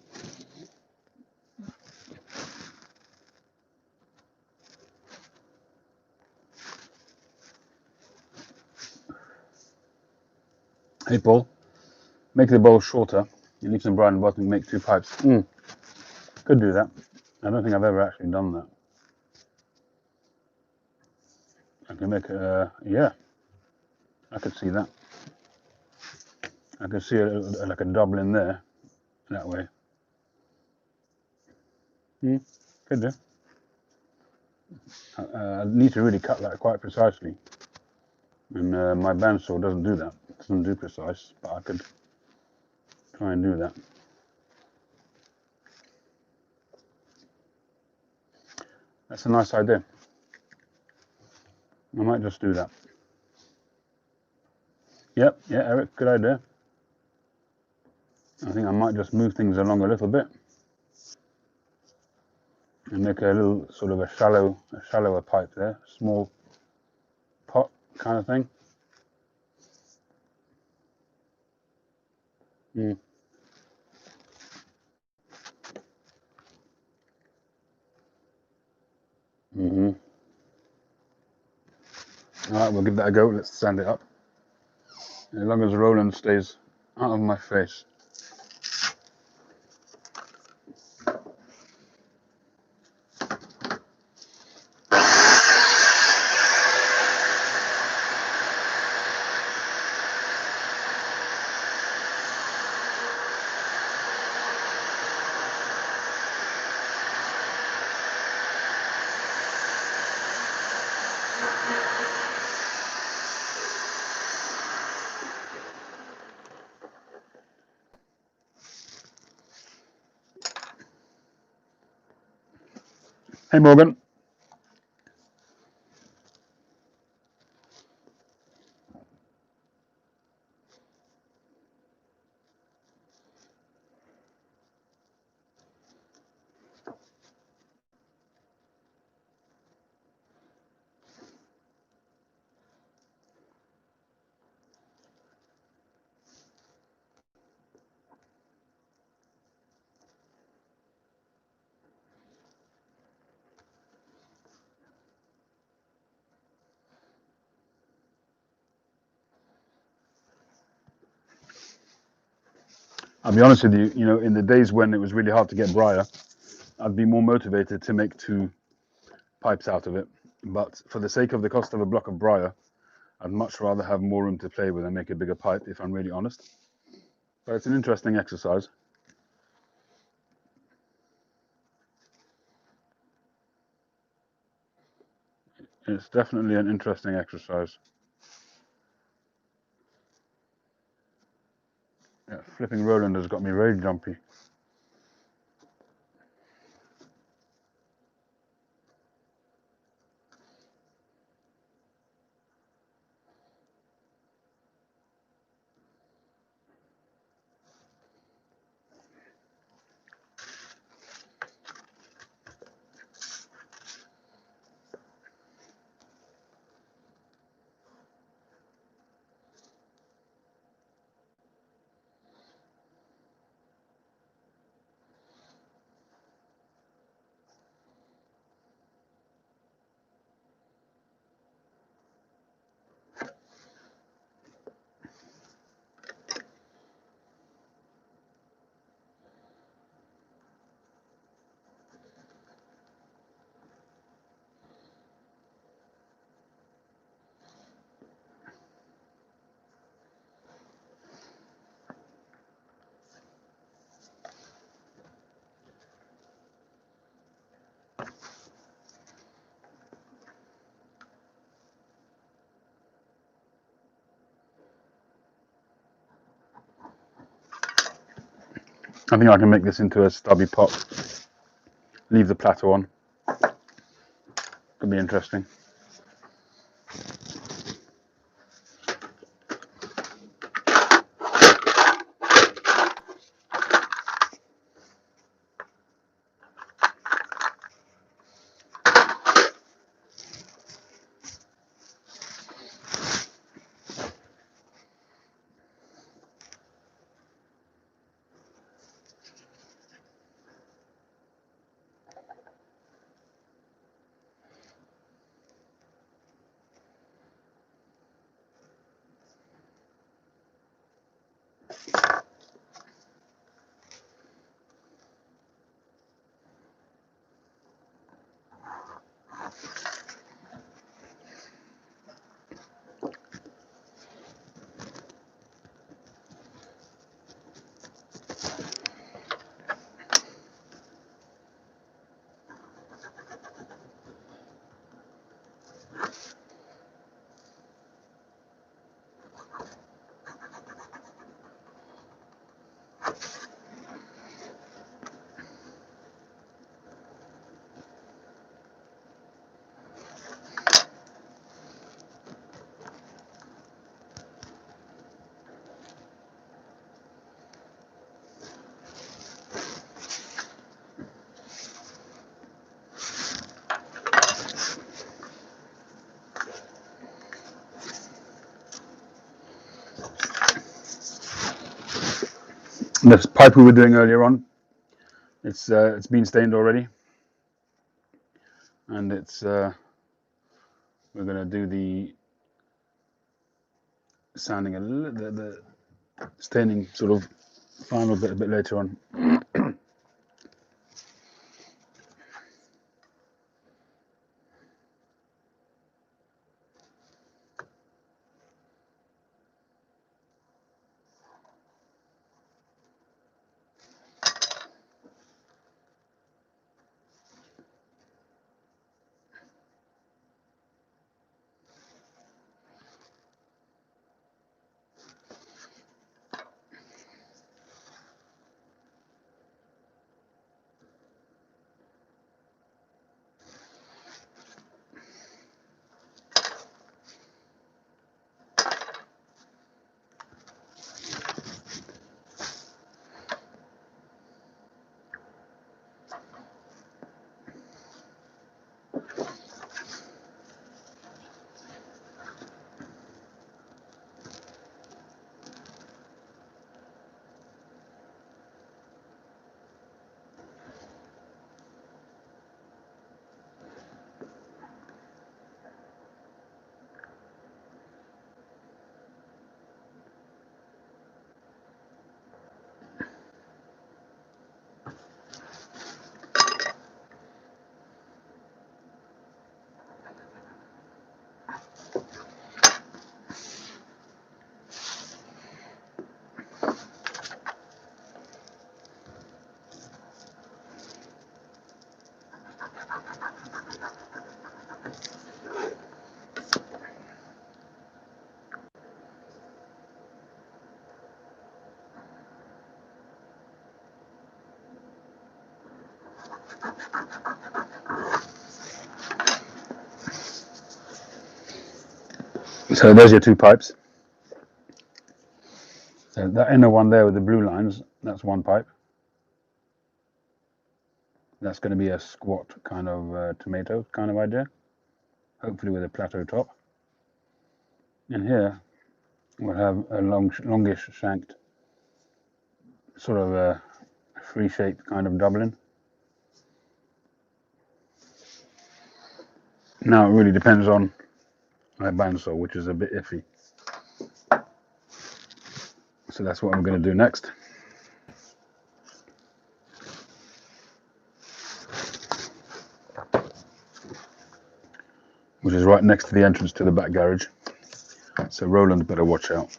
Hey Paul, make the bowl shorter. You leave some brine in the bottom and make 2 pipes. Could do that. I don't think I've ever actually done that. I can make yeah, I could see that. I could see like a double in there, that way. Could do. I need to really cut that quite precisely. And my bandsaw doesn't do that. It doesn't do precise, but I could try and do that. That's a nice idea. I might just do that. Yep, yeah, Eric, good idea. I think I might just move things along a little bit and make a little sort of a shallower pipe there, small pot kind of thing. Right, we'll give that a go. Let's sand it up. As long as Roland stays out of my face. Hey, Morgan. I'll be honest with you, you know, in the days when it was really hard to get briar, I'd be more motivated to make 2 pipes out of it. But for the sake of the cost of a block of briar, I'd much rather have more room to play with and make a bigger pipe, if I'm really honest. But it's an interesting exercise. It's definitely an interesting exercise. Yeah, flipping Roland has got me very jumpy. I think I can make this into a stubby pot. Leave the plateau on. Could be interesting. This pipe we were doing earlier on, it's been stained already, and it's we're going to do the sanding the staining sort of final bit a bit later on. So there's your two pipes. So that inner one there with the blue lines, that's one pipe. That's going to be a squat kind of tomato kind of idea, hopefully with a plateau top. And here we'll have a longish shanked, sort of a free shaped kind of Dublin. Now it really depends on my bandsaw, which is a bit iffy. So that's what I'm going to do next. Which is right next to the entrance to the back garage. So Roland better watch out.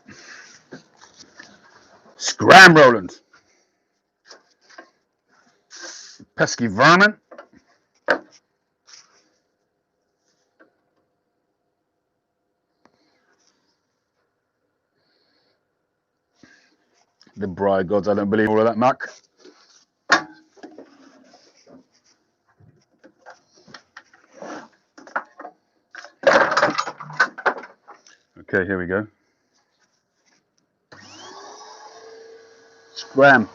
Scram, Roland! Pesky vermin! The bride gods, I don't believe all of that muck. Okay, here we go. Scram.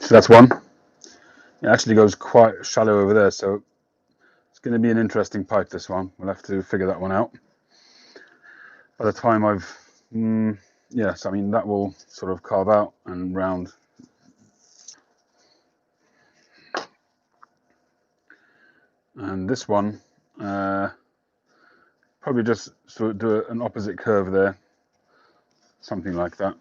So that's one. It actually goes quite shallow over there, so it's going to be an interesting pipe, this one. We'll have to figure that one out. By the time yes, I mean, that will sort of carve out and round. And this one, probably just sort of do an opposite curve there, something like that.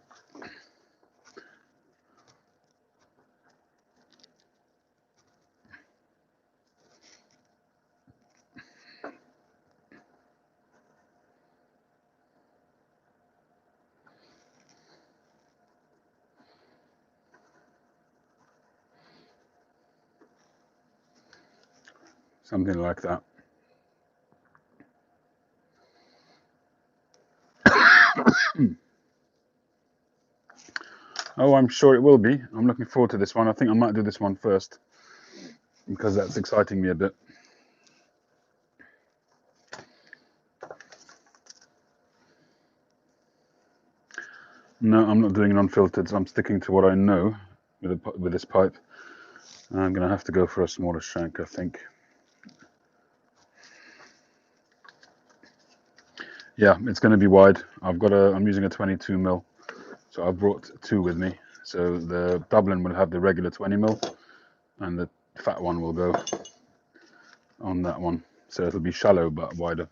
Something like that. Oh, I'm sure it will be. I'm looking forward to this one. I think I might do this one first because that's exciting me a bit. No, I'm not doing it unfiltered. So I'm sticking to what I know with this pipe. I'm going to have to go for a smaller shank, I think. Yeah, it's going to be wide. I'm using a 22 mil, so I've brought two with me. So the Dublin will have the regular 20 mil, and the fat one will go on that one. So it'll be shallow but wider.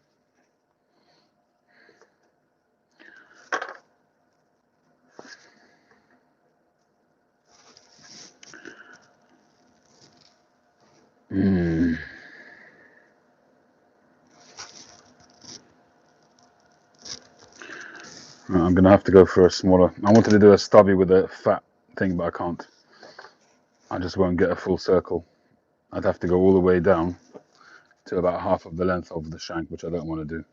I'm going to have to go for a smaller. I wanted to do a stubby with a fat thing, but I can't. I just won't get a full circle. I'd have to go all the way down to about half of the length of the shank, which I don't want to do.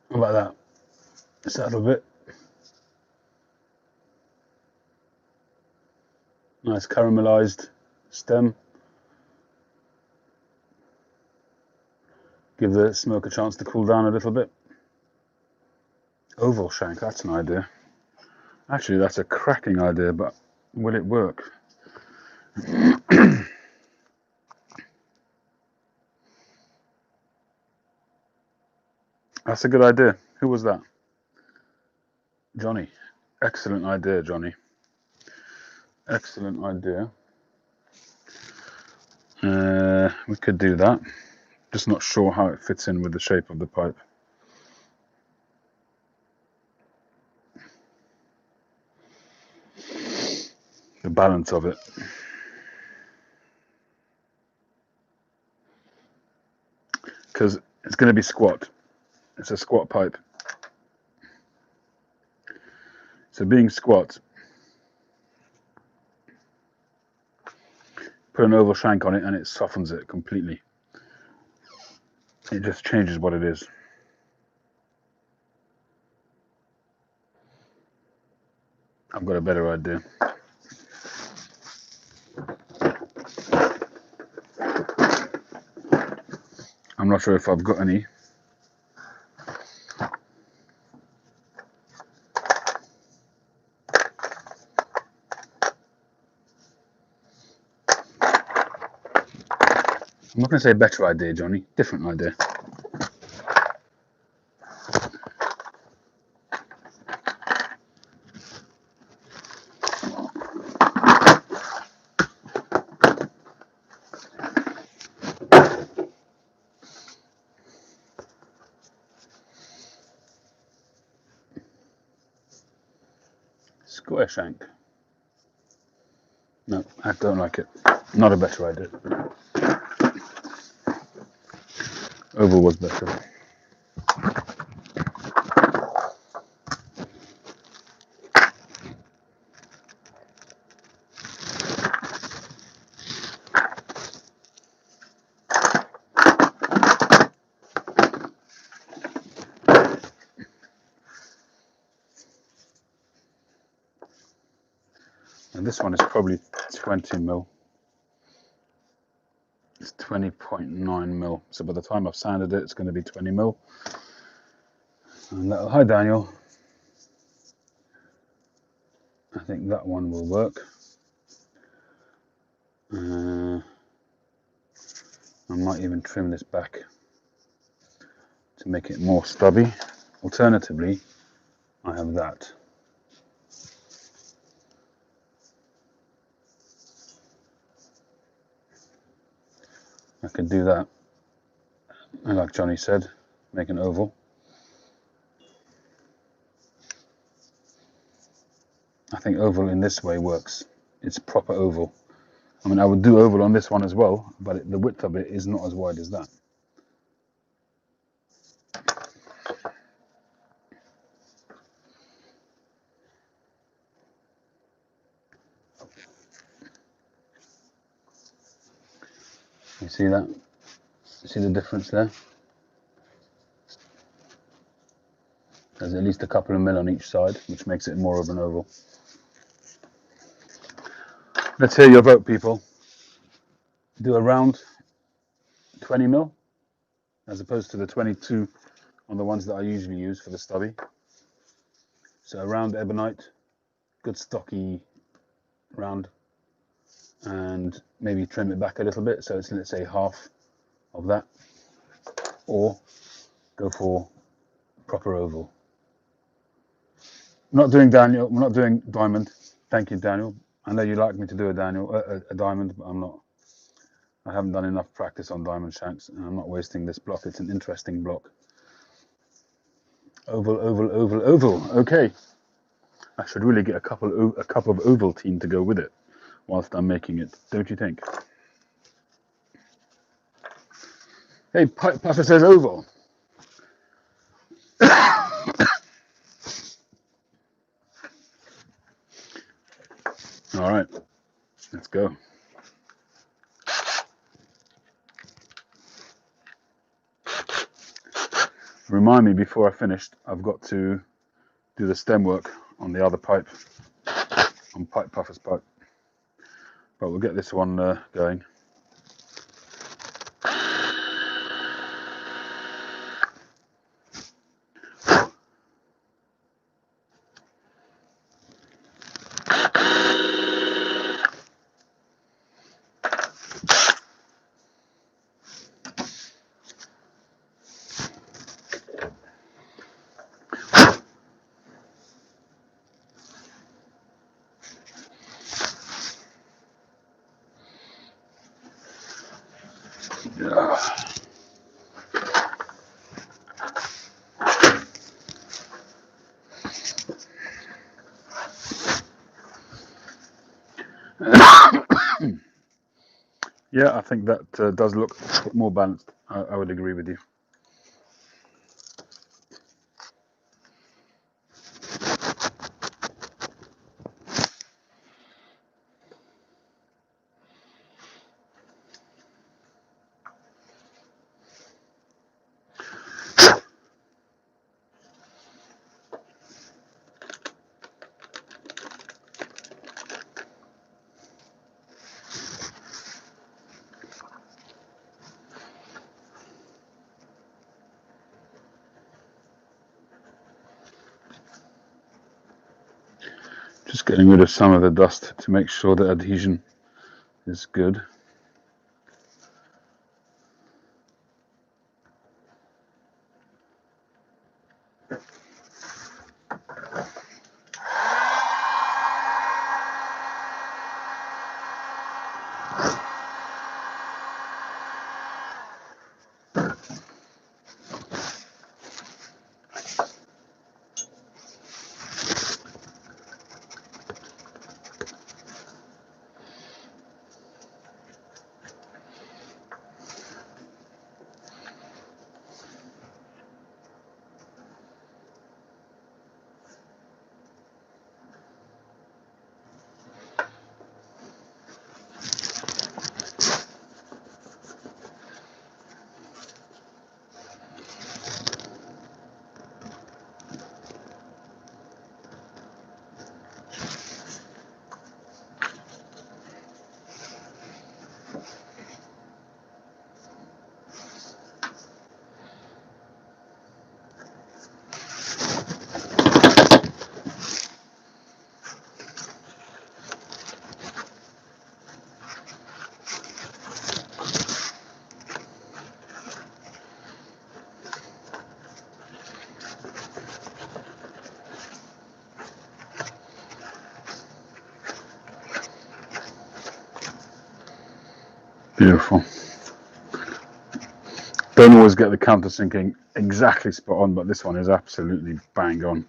How about that? Just a little bit. Nice caramelized stem. Give the smoke a chance to cool down a little bit. Oval shank, that's an idea. Actually, that's a cracking idea, but will it work? That's a good idea. Who was that? Johnny. Excellent idea, Johnny. Excellent idea. We could do that. Just not sure how it fits in with the shape of the pipe. The balance of it. Because it's going to be squat. It's a squat pipe. So being squat, put an oval shank on it and it softens it completely. It just changes what it is. I've got a better idea. I'm not sure if I've got any. I'm not going to say better idea, Johnny. Different idea. Square shank. No, I don't like it. Not a better idea. Oval was better. And this one is probably 20 mil. It's 20.9 mil. So by the time I've sanded it, it's going to be 20 mil. And hi, Daniel. I think that one will work. I might even trim this back to make it more stubby. Alternatively, I have that. I could do that. And like Johnny said, make an oval. I think oval in this way works. It's proper oval. I mean, I would do oval on this one as well, but the width of it is not as wide as that. You see that? See the difference there? There's at least a couple of mil on each side, which makes it more of an oval. Let's hear your vote, people. Do around 20 mil, as opposed to the 22 on the ones that I usually use for the stubby. So around ebonite, good stocky round, and maybe trim it back a little bit, so it's, let's say, half of that, or go for proper oval. I'm not doing Daniel. I'm not doing diamond. Thank you, Daniel. I know you like me to do a diamond, but I'm not. I haven't done enough practice on diamond shanks, and I'm not wasting this block. It's an interesting block. Oval, oval, oval, oval. Okay. I should really get a cup of Ovaltine to go with it whilst I'm making it. Don't you think? Hey, Puffer says oval. All right, let's go. Remind me before I finished, I've got to do the stem work on the other pipe, on Puffer's pipe. But we'll get this one going. Yeah. Yeah, I think that does look more balanced. I would agree with you. Just getting rid of some of the dust to make sure the adhesion is good. Beautiful. Don't always get the countersinking exactly spot on, but this one is absolutely bang on.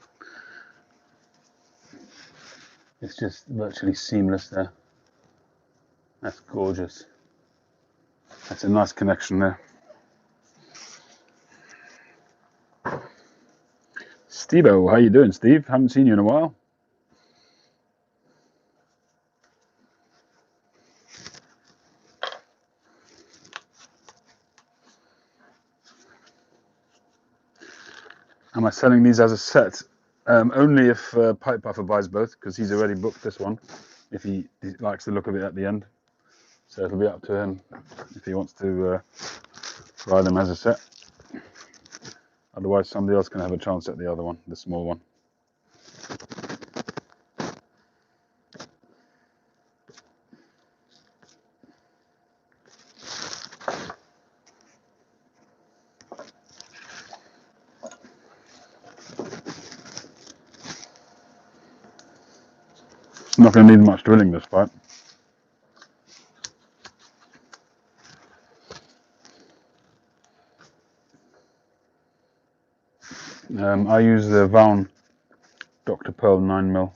It's just virtually seamless there. That's gorgeous. That's a nice connection there. Steve-O, how you doing, Steve? Haven't seen you in a while. Am I selling these as a set? Only if Pipe Puffer buys both, because he's already booked this one, if he likes the look of it at the end. So it'll be up to him if he wants to buy them as a set. Otherwise, somebody else can have a chance at the other one, the small one. It's not going to need much drilling, this pipe. I use the Vaughan Dr. Pearl 9mm.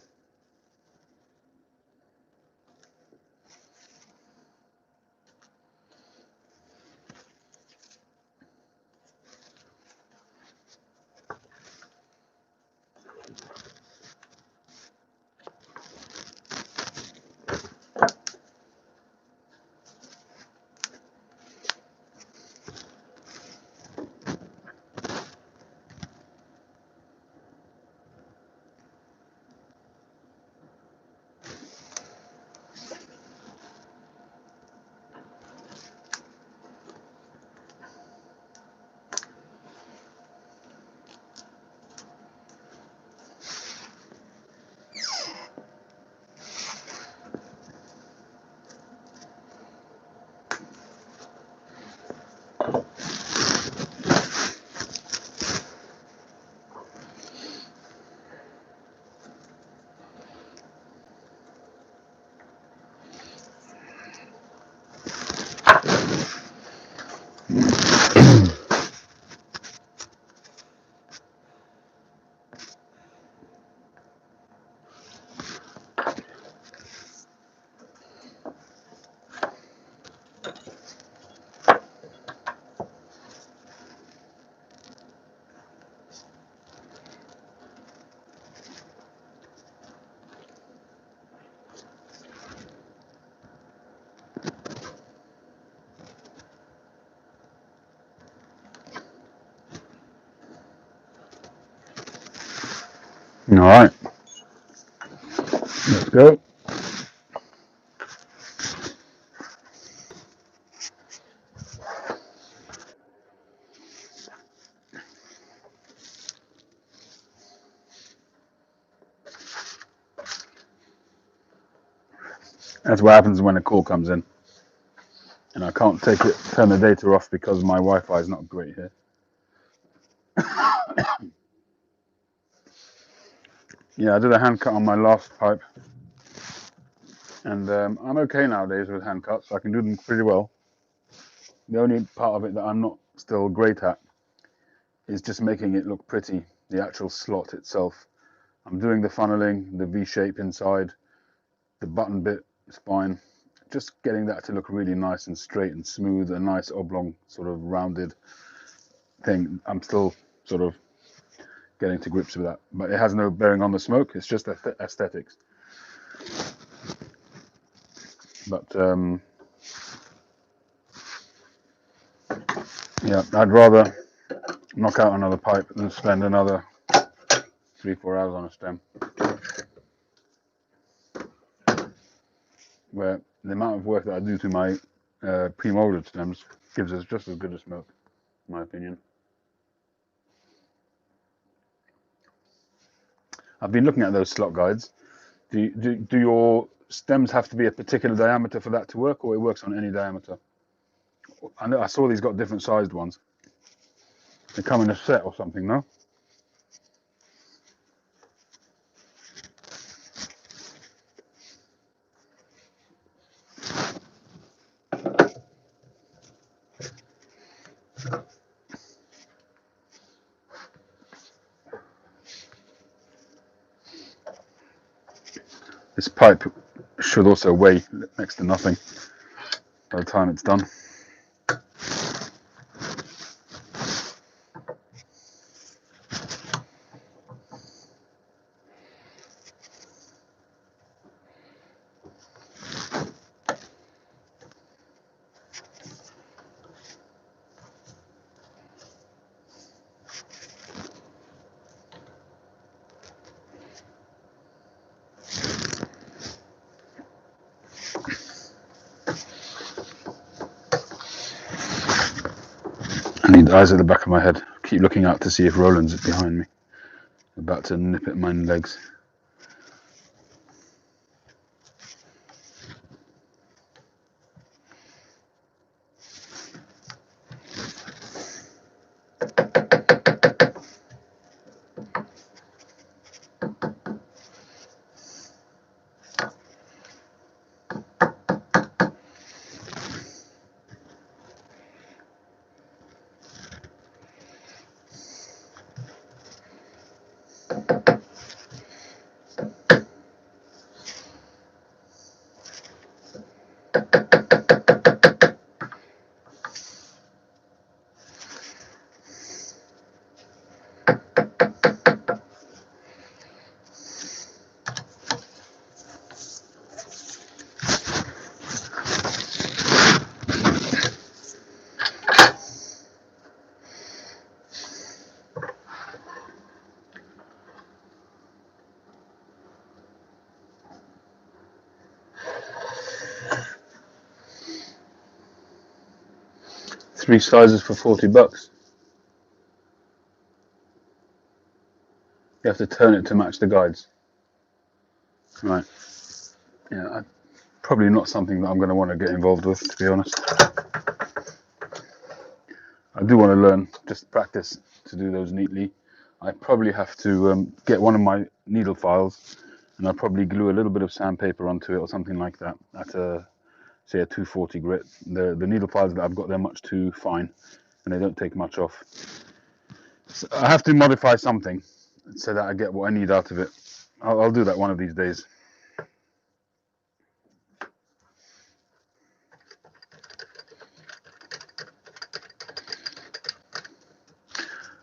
All right, let's go. That's what happens when a call comes in. And I can't turn the data off because my Wi-Fi is not great here. Yeah, I did a hand cut on my last pipe. And I'm okay nowadays with hand cuts. I can do them pretty well. The only part of it that I'm not still great at is just making it look pretty, the actual slot itself. I'm doing the funneling, the V-shape inside, the button bit, spine, just getting that to look really nice and straight and smooth, a nice oblong sort of rounded thing. I'm still sort of getting to grips with that, but it has no bearing on the smoke. It's just aesthetics. But yeah, I'd rather knock out another pipe than spend another 3-4 hours on a stem, where the amount of work that I do to my pre-molded stems gives us just as good a smoke, in my opinion. I've been looking at those slot guides. Do your stems have to be a particular diameter for that to work, or it works on any diameter? I know I saw these got different sized ones. They come in a set or something, no? This pipe should also weigh next to nothing by the time it's done. I need eyes at the back of my head. Keep looking out to see if Roland's behind me, about to nip at my legs. Three sizes for $40. You have to turn it to match the guides. Right. Yeah, probably not something that I'm going to want to get involved with, to be honest. I do want to learn, just practice to do those neatly. I probably have to get one of my needle files, and I'll probably glue a little bit of sandpaper onto it or something like that at a, say, a 240 grit. The needle files that I've got, they're much too fine, and they don't take much off. So I have to modify something so that I get what I need out of it. I'll do that one of these days.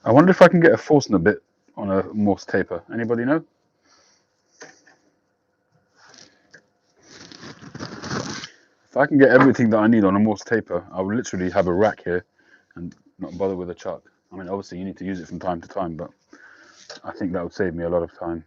I wonder if I can get a Forstner bit on a Morse taper. Anybody know? If I can get everything that I need on a Morse taper, I will literally have a rack here and not bother with a chuck. I mean, obviously you need to use it from time to time, but I think that would save me a lot of time.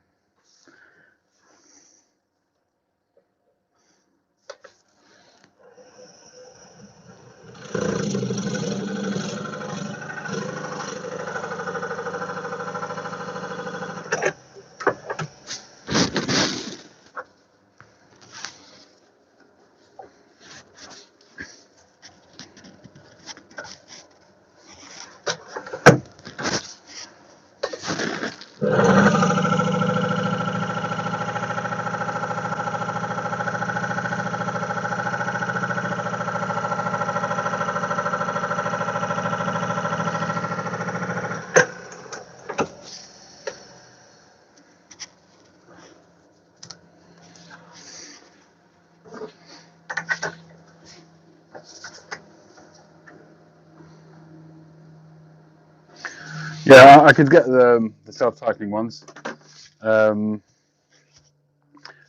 Yeah, I could get the self-tightening ones.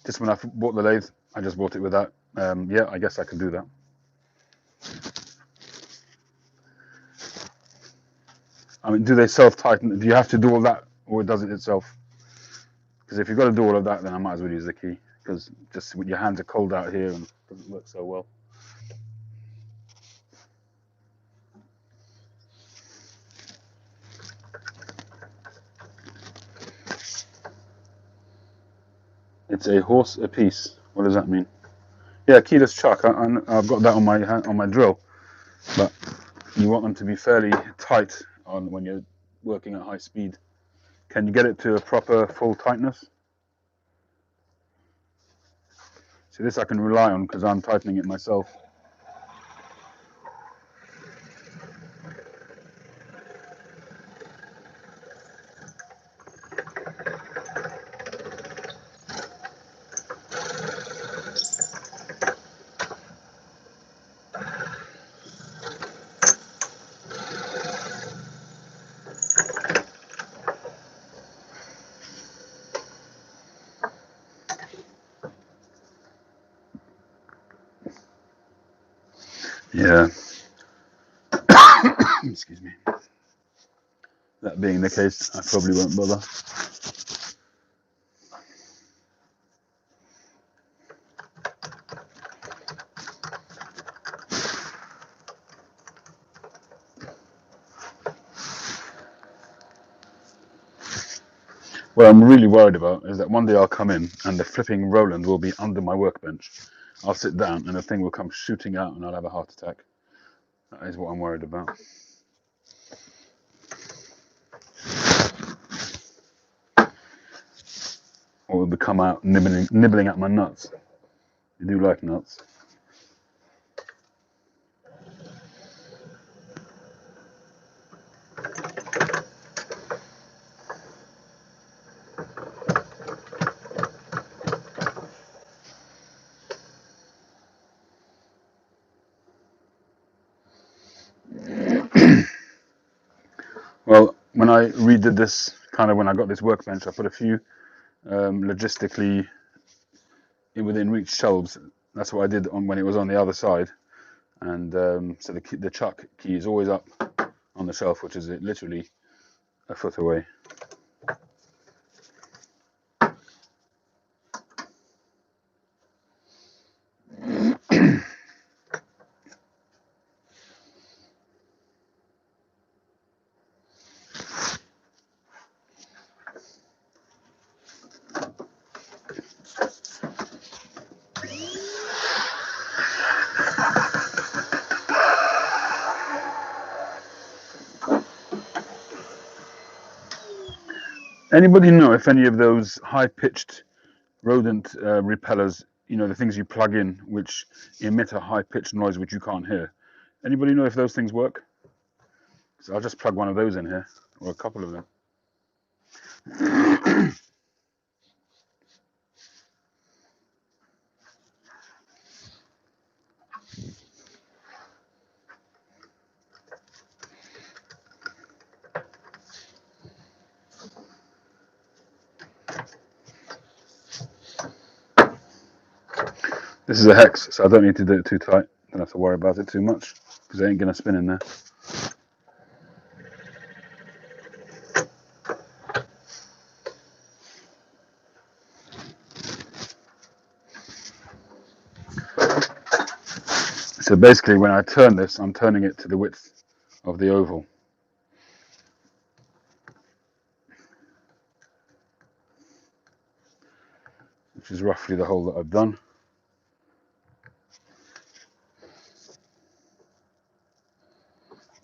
Just when I bought the lathe, I just bought it with that. Yeah, I guess I could do that. I mean, do they self-tighten? Do you have to do all that, or does it itself? Because if you've got to do all of that, then I might as well use the key. Because just your hands are cold out here and it doesn't work so well. It's a horse apiece. What does that mean? Yeah, keyless chuck. I've got that on my drill, but you want them to be fairly tight on when you're working at high speed. Can you get it to a proper full tightness? See, this I can rely on because I'm tightening it myself. Yeah. Excuse me. That being the case, I probably won't bother. What I'm really worried about is that one day I'll come in and the flipping Roland will be under my workbench. I'll sit down and the thing will come shooting out and I'll have a heart attack. That is what I'm worried about. Or it will come out nibbling at my nuts. You do like nuts. Well, when I redid this, kind of when I got this workbench, I put a few logistically within reach shelves. That's what I did when it was on the other side. And so the chuck key is always up on the shelf, which is literally a foot away. Anybody know if any of those high-pitched rodent repellers, you know, the things you plug in, which emit a high-pitched noise which you can't hear? Anybody know if those things work? So I'll just plug one of those in here, or a couple of them. This is a hex, so I don't need to do it too tight. Don't have to worry about it too much, because it ain't going to spin in there. So basically, when I turn this, I'm turning it to the width of the oval. Which is roughly the hole that I've done.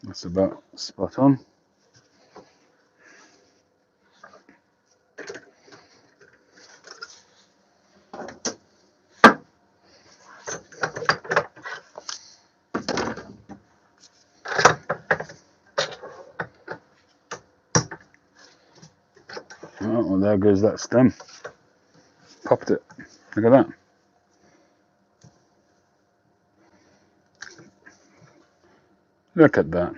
That's about spot on. Oh, well, there goes that stem. Popped it. Look at that. Look at that.